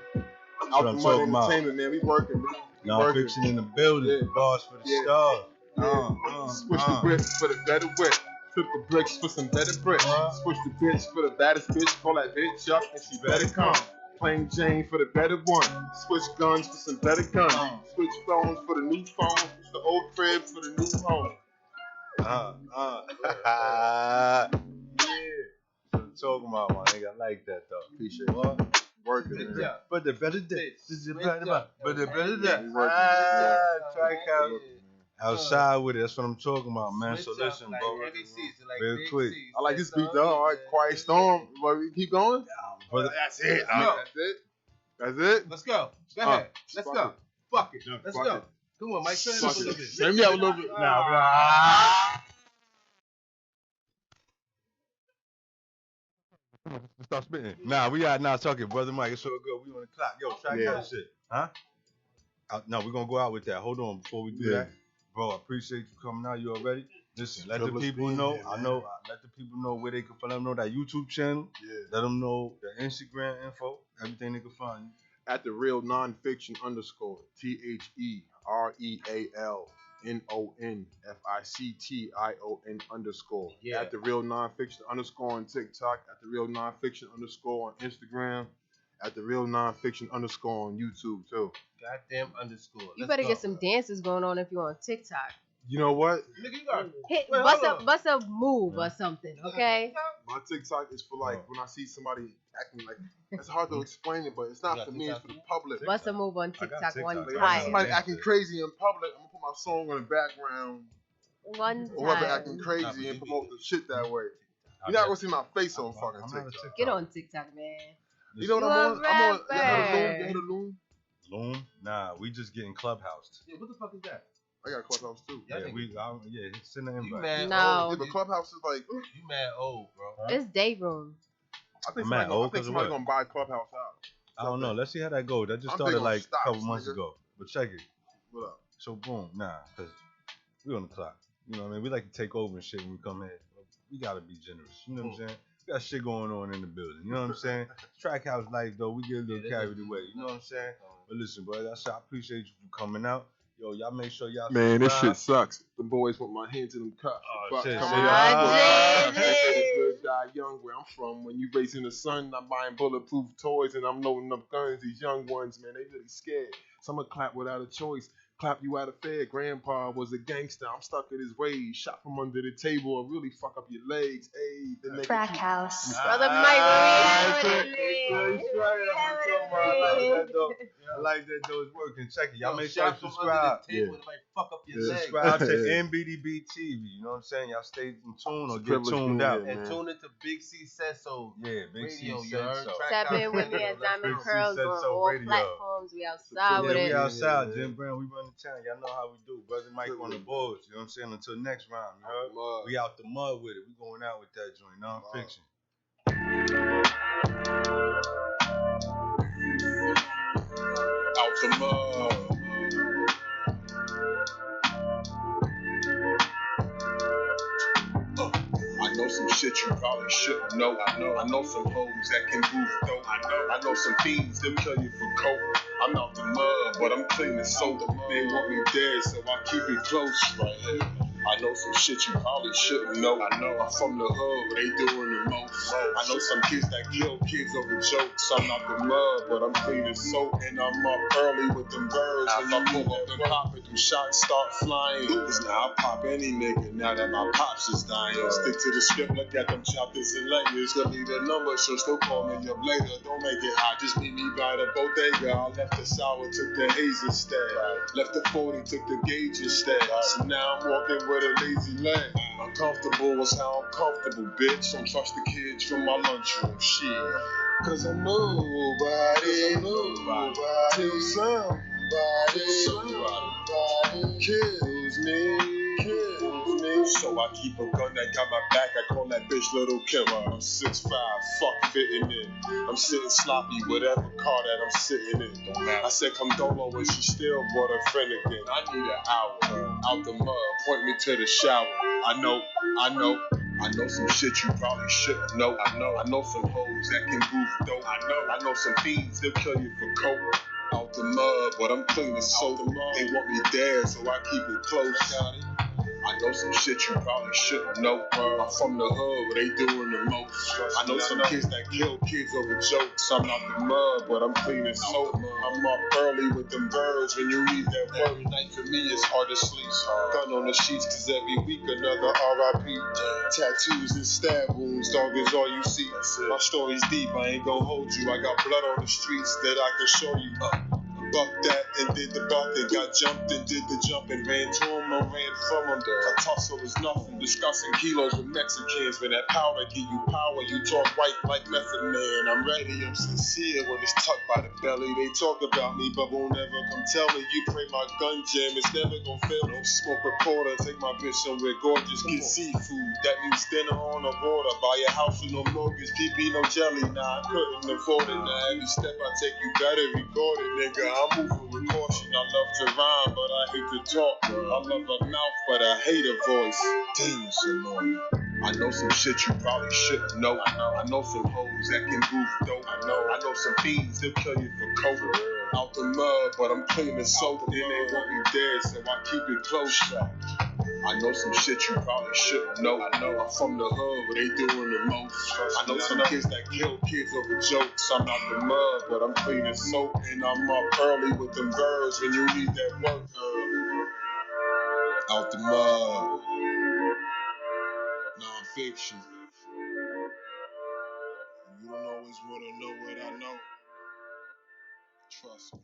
Out the mud entertainment, man. We working, man. Non-fiction in the building. Yeah. Bars for the stars. Switch the whip for the better whip. Flip the bricks for some better bricks. Switch the bitch for the baddest bitch. Call that bitch up and she better come. Plain Jane for the better one. Switch guns for some better guns. Switch phones for the new phone. Switch the old crib for the new home. Yeah. What I'm talking about, my nigga. I like that though. Appreciate it. Working, man. But the better day. But the better day. Track out. Outside with it, that's what I'm talking about, man. So listen, bro. Real quick. I like this beat though. All right, Quiet Storm. We keep going? Brother, that's it. That's it. Let's go. Go ahead. Let's go. Fuck it. Let's go. Come on, Mike. Turn it up a little bit. Turn me up a little bit. Stop spitting. Nah, we are now talking, brother Mike. It's so good. We on the clock. Yo, track that shit. Huh? No, we're gonna go out with that. Hold on before we do that. Bro, I appreciate you coming out. You already? Listen, let the people know. Let the people know where they can find. Let them know that YouTube channel. Yeah. Let them know the Instagram info. Everything they can find you. At the real nonfiction _ THEREALNONFICTION _ Yeah. At the real nonfiction _ on TikTok. At the real nonfiction _ on Instagram. At the real nonfiction _ on YouTube too. Goddamn underscore. You better get some dances going on if you're on TikTok. You know what? Nigga, you got Hit, Wait, bust a move or something, okay? My TikTok is for like when I see somebody acting like it's hard to explain it, but it's not for me. It's for the public. Bust a move on TikTok one Like, time. somebody acting crazy in public, I'm gonna put my song on the background. One Whoever time. acting crazy and promote the shit that way. You're not gonna see my face on fucking TikTok. Get on TikTok, man. You know what I'm on? I'm on. You heard of Loom? Loom? Nah, we just getting clubhoused. Yeah, what the fuck is that? I got a Clubhouse too. Yeah, send an invite. You mad No. old. Yeah, but Clubhouse is like You mad old, bro. It's day room. I think mad old somebody's gonna buy Clubhouse out. I don't know. Let's see how that goes. That just I'm started big on like stocks, a couple months nigga. ago. But check it. What up? So boom, cause we on the clock. You know what I mean? We like to take over and shit when we come in. We gotta be generous. You know what I'm saying? We got shit going on in the building. You know what I'm saying? Track house life though, we get a little carried away. You know what I'm saying? But listen, bro, I appreciate you for coming out. Yo, y'all make sure y'all Man, this subscribe. shit sucks. The boys want my hands in them cups. Oh, shit. Come See, on. Good die young where I'm from. When you raising the sun, I'm buying bulletproof toys and I'm loading up guns. These young ones, man, they really scared. Some will clap without a choice. Clap you out of fair. Grandpa was a gangster. I'm stuck in his ways. Shot from under the table and really fuck up your legs. Hey, the nigga. Crack house. Brother Mike, I like that though. It's working. Check it. Y'all make sure you subscribe. Fuck up your legs. Subscribe to NBDB TV. You know what I'm saying? Y'all stay in tune or get tuned out. And tune into Big C Says So. Yeah, Big C Radio, Says So. Tap in with me at Diamond Curls on all platforms. We outside with it. We outside. Jim Brown, we run the town. Y'all know how we do. Brother Mike on the boards. You know what I'm saying? Until next round. You heard? We out the mud with it. We going out with that joint. Non-fiction. Out the mud. I know some shit you probably shouldn't know. I know some hoes that can move dope. I know some fiends that kill you for coke. I'm out the mud, but I'm clean as soap. They want me dead, so I keep it close right here. I know some shit you probably shouldn't know. I'm from the hood, but they doing the most. I know some kids that kill kids over jokes. I'm out the mud, but I'm clean as soap. And I'm up early with them birds. When I pull up and pop it, them shots start flying. Cause now I pop any nigga now that my pops is dying. Stick to the script, look at them chapters and layers. Gonna leave the number, so still call me up later. Don't make it hot, just meet me by the bodega. I left the sour, took the haze instead. Left the 40, took the gauge instead. So now I'm walking with a lazy leg. Uncomfortable is how I'm comfortable, bitch. Don't trust the kids from my lunchroom, shit. Cause I'm nobody till somebody kills me. So I keep a gun that got my back. I call that bitch Little Kim. I'm 6'5", fuck fitting in. I'm sitting sloppy, whatever car that I'm sitting in. Don't matter. I said come dolo and she still brought her friend again. I need an hour out the mud. Point me to the shower. I know some shit you probably shouldn't know. I know some hoes that can goof dope. I know some fiends that kill you for coke. Out the mud, but I'm clean as soap. They want me dead, so I keep it close. I know some shit you probably shouldn't know. I'm from the hood, but they doing the most. I know some kids that kill kids over jokes. I'm out the mud, but I'm clean as soap. I'm up early with them birds when you need that work. Night for me is hard to sleep. Gun on the sheets, cause every week another RIP. Tattoos and stab wounds, dog is all you see. My story's deep, I ain't gon' hold you. I got blood on the streets that I can show you. Buck that and did the buck and got jumped and did the jump and ran to him or ran from him. A tussle is nothing. Discussing kilos with Mexicans. When that powder give you power, you talk white like Method Man. I'm ready, I'm sincere when it's tucked by the belly. They talk about me, but won't ever come tell me. You pray my gun jam, it's never gon' fail. Don't smoke recorder, take my bitch somewhere gorgeous. Get seafood, that means dinner on the water. Buy a house with no mortgage, PP no jelly. Nah, I couldn't afford it. Now every step I take, you better record it, nigga. I'm moving with caution. I love to rhyme, but I hate to talk. I love a mouth, but I hate a voice. Damn, it's annoying. I know some shit you probably shouldn't know. I know some hoes that can goof dope. I know some fiends that kill you for coke. Out the mud, but I'm clean as soap. Then they want me dead, so I keep it close. I know some shit you probably shouldn't know. I'm from the hood, but they doing the most. I know some kids that kill kids over jokes. I'm out the mud, but I'm clean as soap. And I'm up early with them birds when you need that work. Out the mud. Non-fiction. You don't always want to know what I know. Trust me.